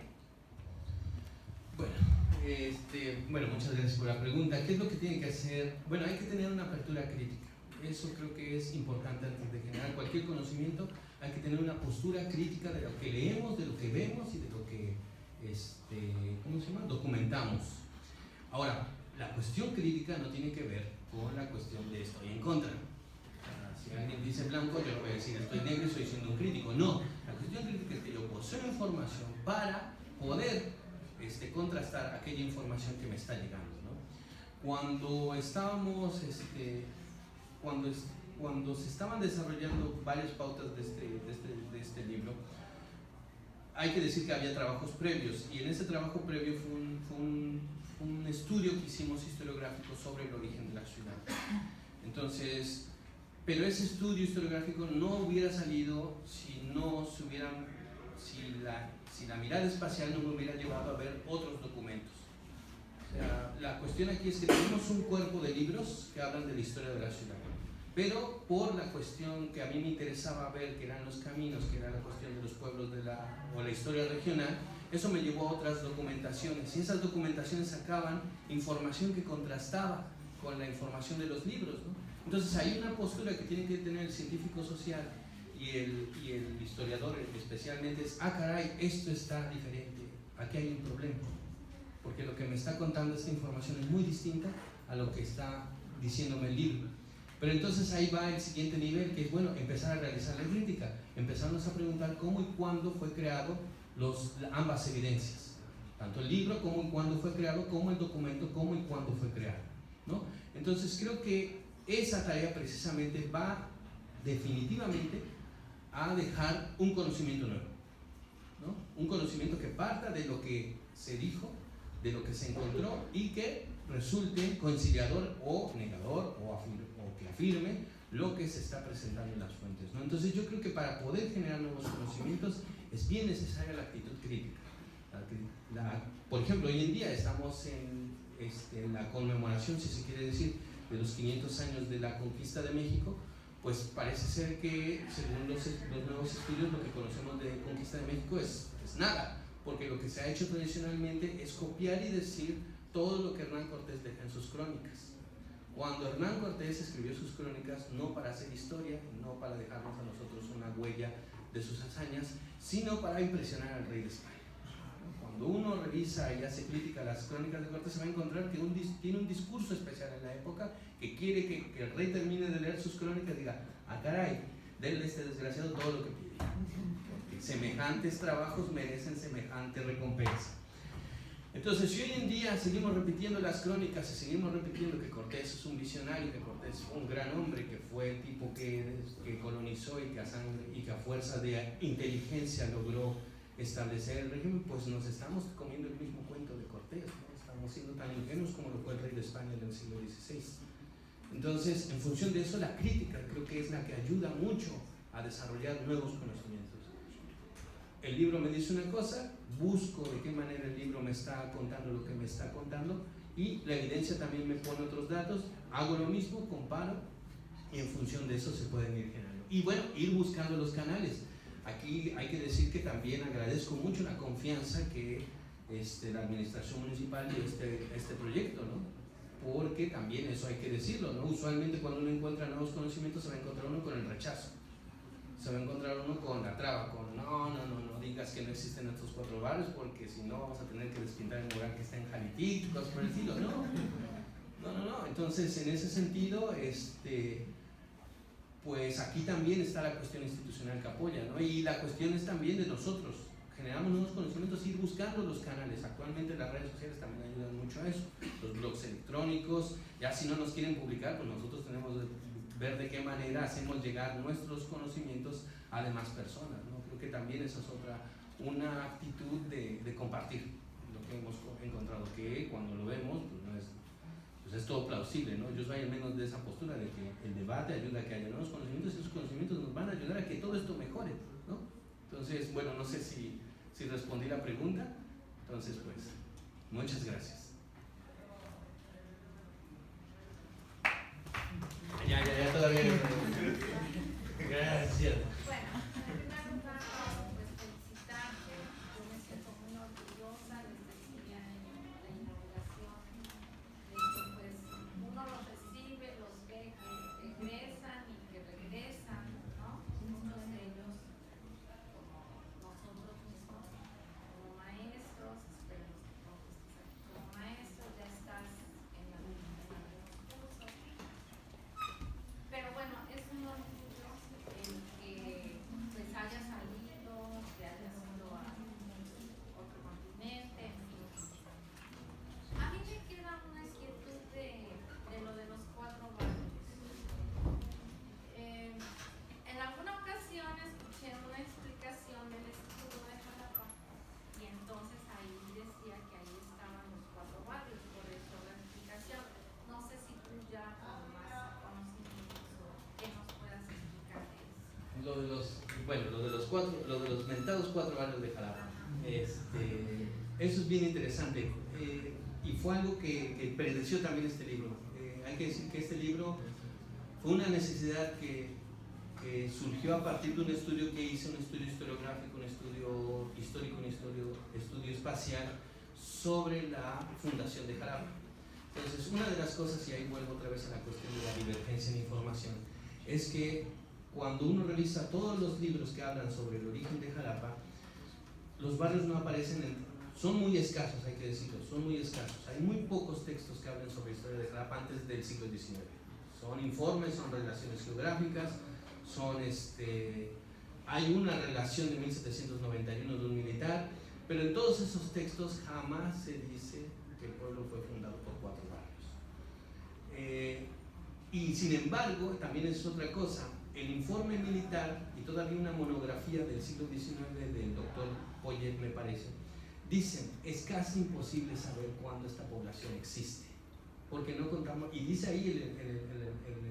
Bueno, muchas gracias por la pregunta. ¿Qué es lo que tiene que hacer? Bueno, hay que tener una apertura crítica. Eso creo que es importante antes de generar cualquier conocimiento. Hay que tener una postura crítica de lo que leemos, de lo que vemos y de lo que documentamos. Ahora, la cuestión crítica no tiene que ver con la cuestión de estoy en contra. Si alguien dice blanco, yo no voy a decir estoy negro y estoy siendo un crítico. No, la cuestión crítica es que yo poseo información para poder contrastar aquella información que me está llegando, ¿no? Cuando estábamos, cuando se estaban desarrollando varias pautas de este libro, hay que decir que había trabajos previos, y en ese trabajo previo fue un estudio que hicimos historiográfico sobre el origen de la ciudad. Entonces, pero ese estudio historiográfico no hubiera salido si la mirada espacial no me hubiera llevado a ver otros documentos. O sea, la cuestión aquí es que tenemos un cuerpo de libros que hablan de la historia de la ciudad, pero por la cuestión que a mí me interesaba ver, que eran los caminos, que era la cuestión de los pueblos o la historia regional, eso me llevó a otras documentaciones, y esas documentaciones sacaban información que contrastaba con la información de los libros, ¿no? Entonces hay una postura que tiene que tener el científico social y el historiador especialmente es, caray, esto está diferente, aquí hay un problema, porque lo que me está contando esta información es muy distinta a lo que está diciéndome el libro. Pero entonces ahí va el siguiente nivel, que es, bueno, empezar a realizar la crítica, empezarnos a preguntar cómo y cuándo fue creado ambas evidencias, tanto el libro como y cuándo fue creado, como el documento, cómo y cuándo fue creado, ¿no? Entonces creo que esa tarea precisamente va definitivamente a dejar un conocimiento nuevo, ¿no? Un conocimiento que parta de lo que se dijo, de lo que se encontró, y que resulte conciliador o negador o que afirme lo que se está presentando en las fuentes, ¿no? Entonces yo creo que para poder generar nuevos conocimientos es bien necesaria la actitud crítica. Por ejemplo, hoy en día estamos en la conmemoración, si se quiere decir, de los 500 años de la conquista de México. Pues parece ser que, según los nuevos estudios, lo que conocemos de conquista de México es nada, porque lo que se ha hecho tradicionalmente es copiar y decir todo lo que Hernán Cortés deja en sus crónicas. Cuando Hernán Cortés escribió sus crónicas no para hacer historia, no para dejarnos a nosotros una huella de sus hazañas, sino para impresionar al rey de España. Cuando uno revisa y hace crítica a las crónicas de Cortés, se va a encontrar que tiene un discurso especial en la época, que quiere que el rey termine de leer sus crónicas y diga, caray, denle a este desgraciado todo lo que pide, porque semejantes trabajos merecen semejante recompensa. Entonces, si hoy en día seguimos repitiendo las crónicas y seguimos repitiendo que Cortés es un visionario, que Cortés fue un gran hombre, que fue el tipo que colonizó y que a fuerza de inteligencia logró establecer el régimen, pues nos estamos comiendo el mismo cuento de Cortés, ¿no? Estamos siendo tan ingenuos como lo fue el rey de España en el siglo XVI. Entonces, en función de eso, la crítica creo que es la que ayuda mucho a desarrollar nuevos conocimientos. El libro me dice una cosa, busco de qué manera el libro me está contando lo que me está contando, y la evidencia también me pone otros datos, hago lo mismo, comparo, y en función de eso se pueden ir generando. Y bueno, ir buscando los canales. Aquí hay que decir que también agradezco mucho la confianza que la administración municipal dio este proyecto, ¿no? Porque también eso hay que decirlo, ¿no? Usualmente cuando uno encuentra nuevos conocimientos se va a encontrar uno con el rechazo, se va a encontrar uno con la traba, con no digas que no existen estos 4 barrios porque si no vamos a tener que despintar el mural que está en Jalitic, cosas por el estilo, no, entonces en ese sentido, pues aquí también está la cuestión institucional que apoya, ¿no? Y la cuestión es también de nosotros, generamos nuevos conocimientos, ir buscando los canales. Actualmente las redes sociales también ayudan mucho a eso, los blogs electrónicos, ya si no nos quieren publicar, pues nosotros tenemos que ver de qué manera hacemos llegar nuestros conocimientos a demás personas, ¿no? Creo que también esa es una actitud de compartir lo que hemos encontrado, que cuando lo vemos, pues es todo plausible, ¿no? Yo soy al menos de esa postura de que el debate ayuda a que haya nuevos conocimientos y esos conocimientos nos van a ayudar a que todo esto mejore, ¿no? Entonces, bueno, no sé si respondí la pregunta. Entonces, pues, muchas gracias. Ya, todavía no. Gracias. Bueno, en primer lugar, pues felicitarte. Yo me siento muy orgullosa, les decía en la inauguración, de que pues uno los recibe, los ve que egresan y que regresan, ¿no? Muchos de ellos nosotros mismos como maestros, esperemos que no estés aquí como maestro, ya estás en algunos cursos, pero bueno, es un orgullo el que pues haya salido, que haya ido a otro continente, en fin. A mí me queda una inquietud de lo de los 4 barrios. En alguna ocasión escuché una explicación del Instituto de Jalapa y entonces ahí decía que ahí estaban los 4 barrios, por eso la explicación. No sé si tú ya con más conocimientos o que nos puedas explicar de eso. Lo de los mentados 4 barrios de Jalapa, eso es bien interesante, y fue algo que predeció también este libro. Hay que decir que este libro fue una necesidad que surgió a partir de un estudio que hice, un estudio historiográfico, un estudio histórico, un estudio espacial sobre la fundación de Jalapa. Entonces, una de las cosas, y ahí vuelvo otra vez a la cuestión de la divergencia en información, es que cuando uno revisa todos los libros que hablan sobre el origen de Jalapa, los barrios no aparecen, son muy escasos, hay que decirlo, son muy escasos. Hay muy pocos textos que hablan sobre la historia de Jalapa antes del siglo XIX. Son informes, son relaciones geográficas, hay una relación de 1791 de un militar, pero en todos esos textos jamás se dice que el pueblo fue fundado por 4 barrios. Y sin embargo, también es otra cosa, el informe militar y todavía una monografía del siglo XIX del doctor Poyet, me parece, dicen, es casi imposible saber cuándo esta población existe, porque no contamos, y dice ahí en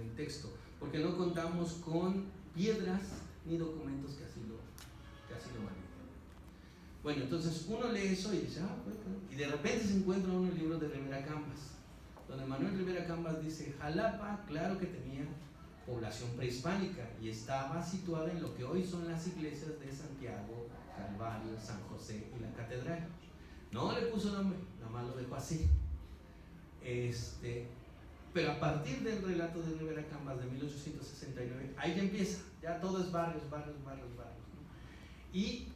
el texto, porque no contamos con piedras ni documentos que así lo manejen. Bueno, entonces uno lee eso y dice, y de repente se encuentra uno el libro de Rivera Cambas, donde Manuel Rivera Cambas dice, Jalapa, claro que tenía población prehispánica y estaba situada en lo que hoy son las iglesias de Santiago, Calvario, San José y la Catedral. No le puso nombre, nada más lo dejó así. Pero a partir del relato de Rivera Cambas de 1869, ahí ya empieza, ya todo es barrios, ¿no? Y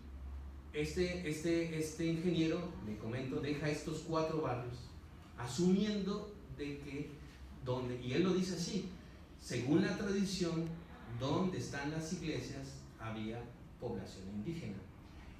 este ingeniero, le comento, deja estos 4 barrios, asumiendo de que y él lo dice así, según la tradición, donde están las iglesias había población indígena.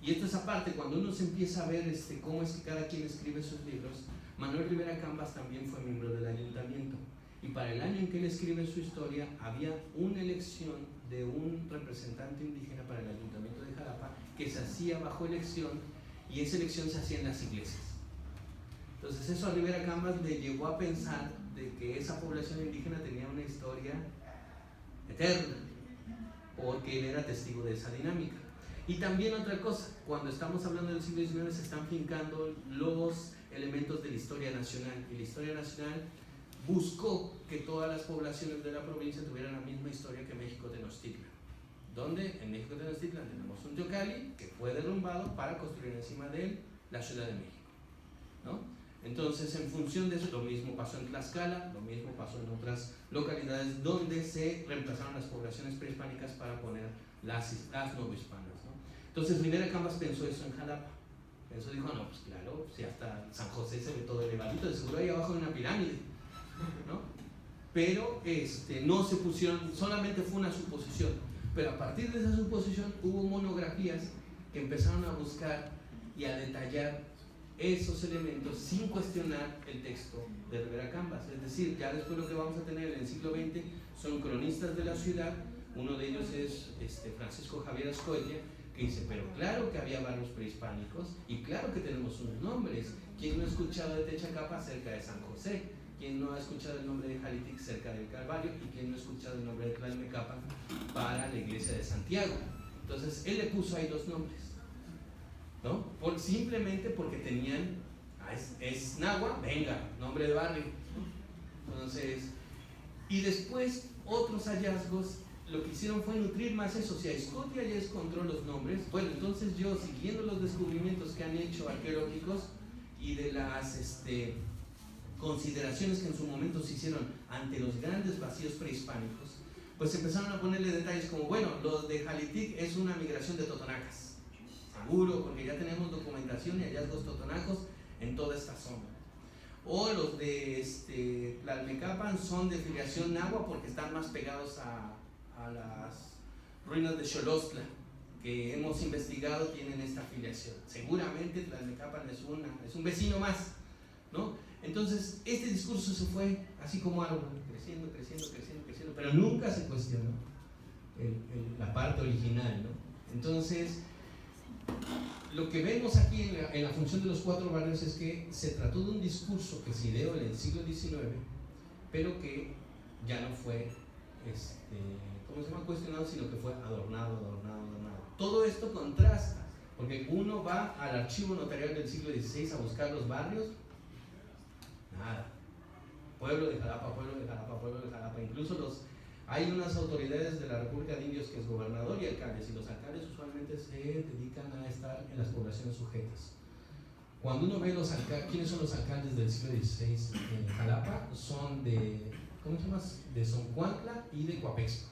Y esto es aparte, cuando uno se empieza a ver cómo es que cada quien escribe sus libros. Manuel Rivera Cambas también fue miembro del ayuntamiento, y para el año en que él escribe su historia había una elección de un representante indígena para el ayuntamiento de Jalapa que se hacía bajo elección, y esa elección se hacía en las iglesias. Entonces eso a Rivera Cambas le llevó a pensar de que esa población indígena tenía una historia eterna, porque él era testigo de esa dinámica. Y también otra cosa, cuando estamos hablando del siglo XIX se están fincando los elementos de la historia nacional, y la historia nacional buscó que todas las poblaciones de la provincia tuvieran la misma historia que México Tenochtitlan. Donde en México Tenochtitlan tenemos un Teocalli que fue derrumbado para construir encima de él la Ciudad de México, ¿no? Entonces, en función de eso, lo mismo pasó en Tlaxcala, lo mismo pasó en otras localidades donde se reemplazaron las poblaciones prehispánicas para poner las novohispanas, ¿no? Entonces, Rivera Cambas pensó eso en Jalapa. Pensó, dijo, no, pues claro, si hasta San José se ve todo elevadito, de seguro ahí abajo hay una pirámide, ¿no? Pero no se pusieron, solamente fue una suposición. Pero a partir de esa suposición hubo monografías que empezaron a buscar y a detallar esos elementos sin cuestionar el texto de Rivera Cambas. Es decir, ya después lo que vamos a tener en el siglo XX son cronistas de la ciudad. Uno de ellos es Francisco Javier Ascoya, que dice, pero claro que había barrios prehispánicos y claro que tenemos unos nombres. ¿Quién no ha escuchado de Techacapa cerca de San José? ¿Quién no ha escuchado el nombre de Jalitic cerca del Calvario? ¿Y quién no ha escuchado el nombre de Tlalmecapa para la iglesia de Santiago? Entonces, él le puso ahí dos nombres, ¿no? Simplemente porque tenían, es náhuatl, venga, nombre de barrio. Entonces, y después otros hallazgos lo que hicieron fue nutrir más eso. Si Ascoya ya encontró los nombres, bueno, entonces yo, siguiendo los descubrimientos que han hecho arqueológicos y de las consideraciones que en su momento se hicieron ante los grandes vacíos prehispánicos, pues empezaron a ponerle detalles como, bueno, los de Jalitic es una migración de totonacas, seguro, porque ya tenemos documentación y hallazgos totonacos en toda esta zona. O los de Tlalmecapan son de filiación náhuatl porque están más pegados a las ruinas de Xolostla, que hemos investigado, tienen esta filiación. Seguramente Tlalmecapan es un vecino más, ¿no? Entonces, este discurso se fue así como algo, creciendo, pero nunca se cuestionó la parte original, ¿no? Entonces, lo que vemos aquí en la función de los cuatro barrios es que se trató de un discurso que se ideó en el siglo XIX, pero que ya no fue, cuestionado, sino que fue adornado. Todo esto contrasta, porque uno va al archivo notarial del siglo XVI a buscar los barrios, nada. Pueblo de Jalapa. Incluso hay unas autoridades de la República de Indios que es gobernador y alcaldes, y los alcaldes usualmente se dedican a estar en las poblaciones sujetas. Cuando uno ve quiénes son los alcaldes del siglo XVI en Jalapa, son de Zoncuantla y de Coapexpa,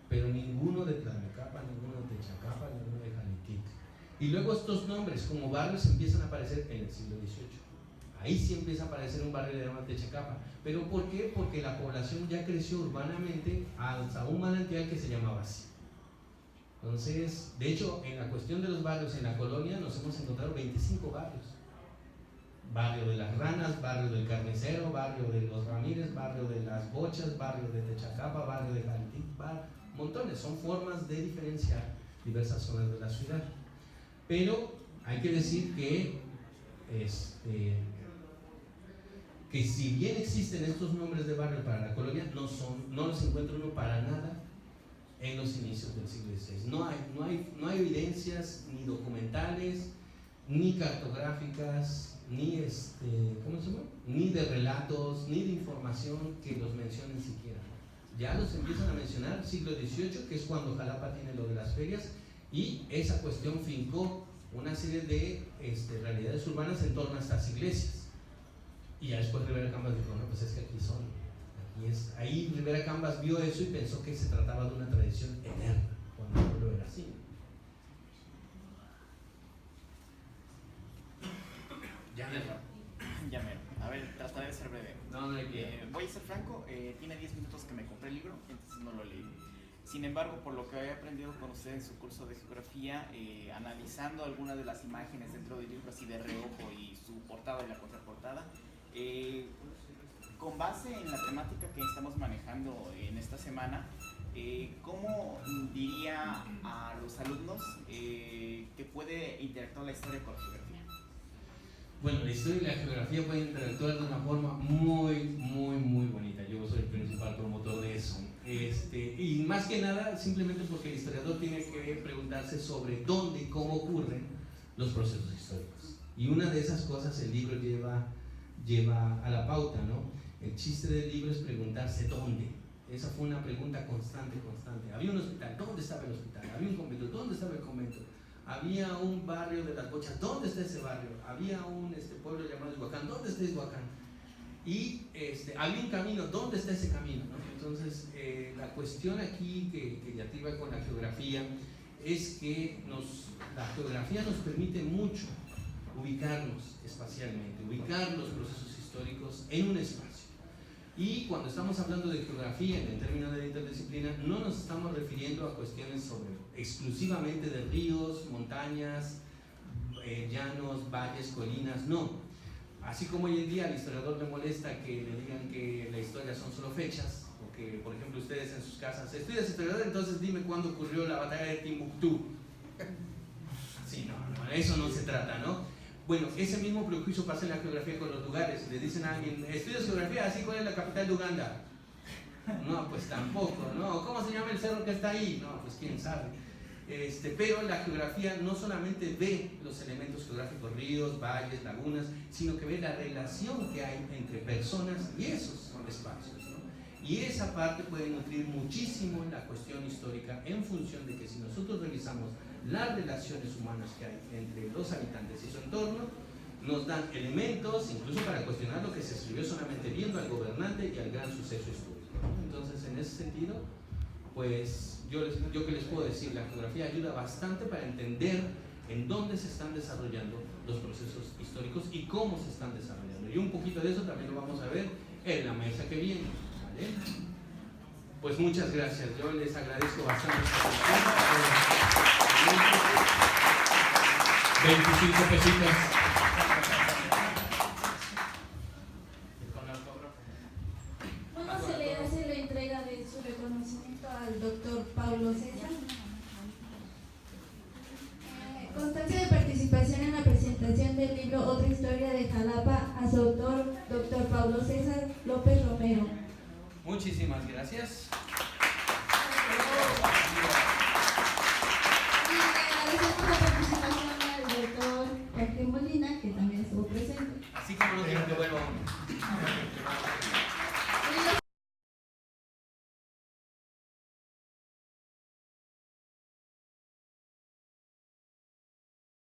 pero ninguno de Tlalmecapa, ninguno de Techacapa, ninguno de Jalitic. Y luego estos nombres como barrios empiezan a aparecer en el siglo XVIII. Ahí sí empieza a aparecer un barrio llamado Techacapa. ¿Pero por qué? Porque la población ya creció urbanamente hasta un manantial que se llamaba así. Entonces, de hecho, en la cuestión de los barrios en la colonia nos hemos encontrado 25 barrios. Barrio de las Ranas, barrio del Carnicero, barrio de los Ramírez, barrio de las Bochas, barrio de Techacapa, barrio de Jalitic, montones. Son formas de diferenciar diversas zonas de la ciudad. Pero hay que decir que si bien existen estos nombres de barrio para la colonia, no los encuentra uno para nada en los inicios del siglo XVI. No hay evidencias ni documentales, ni cartográficas, ni ni de relatos, ni de información que los mencionen siquiera. Ya los empiezan a mencionar siglo XVIII, que es cuando Jalapa tiene lo de las ferias, y esa cuestión fincó una serie de realidades urbanas en torno a estas iglesias. Y ya después Rivera Cambas dijo, no, pues es que aquí son. Ahí Rivera Cambas vio eso y pensó que se trataba de una tradición eterna, cuando no lo era así. Ya mero. A ver, trataré de ser breve. Voy a ser franco, tiene 10 minutos que me compré el libro, entonces no lo leí. Sin embargo, por lo que he aprendido con usted en su curso de geografía, analizando algunas de las imágenes dentro del libro así de reojo y su portada y la contraportada, con base en la temática que estamos manejando en esta semana, ¿cómo diría a los alumnos que puede interactuar la historia con la geografía? Bueno, la historia y la geografía pueden interactuar de una forma muy bonita. Yo soy el principal promotor de eso. Y más que nada, simplemente porque el historiador tiene que preguntarse sobre dónde y cómo ocurren los procesos históricos. Y una de esas cosas el libro lleva a la pauta, ¿no? El chiste del libro es preguntarse dónde. Esa fue una pregunta constante. Había un hospital, ¿dónde estaba el hospital? Había un convento, ¿dónde estaba el convento? Había un barrio de Las Bochas, ¿dónde está ese barrio? Había un pueblo llamado Izhuacán, ¿dónde está Izhuacán? Y había un camino, ¿dónde está ese camino? ¿No? Entonces, la cuestión aquí que diatriba con la geografía es que la geografía nos permite mucho ubicarnos espacialmente, ubicar los procesos históricos en un espacio. Y cuando estamos hablando de geografía en el término de la interdisciplina, no nos estamos refiriendo a cuestiones exclusivamente de ríos, montañas, llanos, valles, colinas, no. Así como hoy en día al historiador le molesta que le digan que la historia son solo fechas, o que, por ejemplo, ustedes en sus casas, estudias historiador, entonces dime cuándo ocurrió la batalla de Timbuktu. Sí, no, eso no se trata, ¿no? Bueno, ese mismo prejuicio pasa en la geografía con los lugares. Le dicen a alguien, ¿estudias geografía? ¿Así cuál es la capital de Uganda? No, pues tampoco, ¿no? ¿Cómo se llama el cerro que está ahí? No, pues quién sabe. Pero la geografía no solamente ve los elementos geográficos, ríos, valles, lagunas, sino que ve la relación que hay entre personas y esos espacios, ¿no? Y esa parte puede nutrir muchísimo la cuestión histórica en función de que si nosotros revisamos las relaciones humanas que hay entre los habitantes y su entorno, nos dan elementos incluso para cuestionar lo que se escribió solamente viendo al gobernante y al gran suceso histórico, ¿no? Entonces, en ese sentido, pues yo que les puedo decir, la geografía ayuda bastante para entender en dónde se están desarrollando los procesos históricos y cómo se están desarrollando. Y un poquito de eso también lo vamos a ver en la mesa que viene, ¿vale? Pues muchas gracias, yo les agradezco bastante. 25 pesitos. ¿Cómo se le hace la entrega de su reconocimiento al doctor Paulo César? Constancia de participación en la presentación del libro Otra historia de Jalapa a su autor, doctor Paulo César López Romero. Muchísimas gracias. Y le agradecemos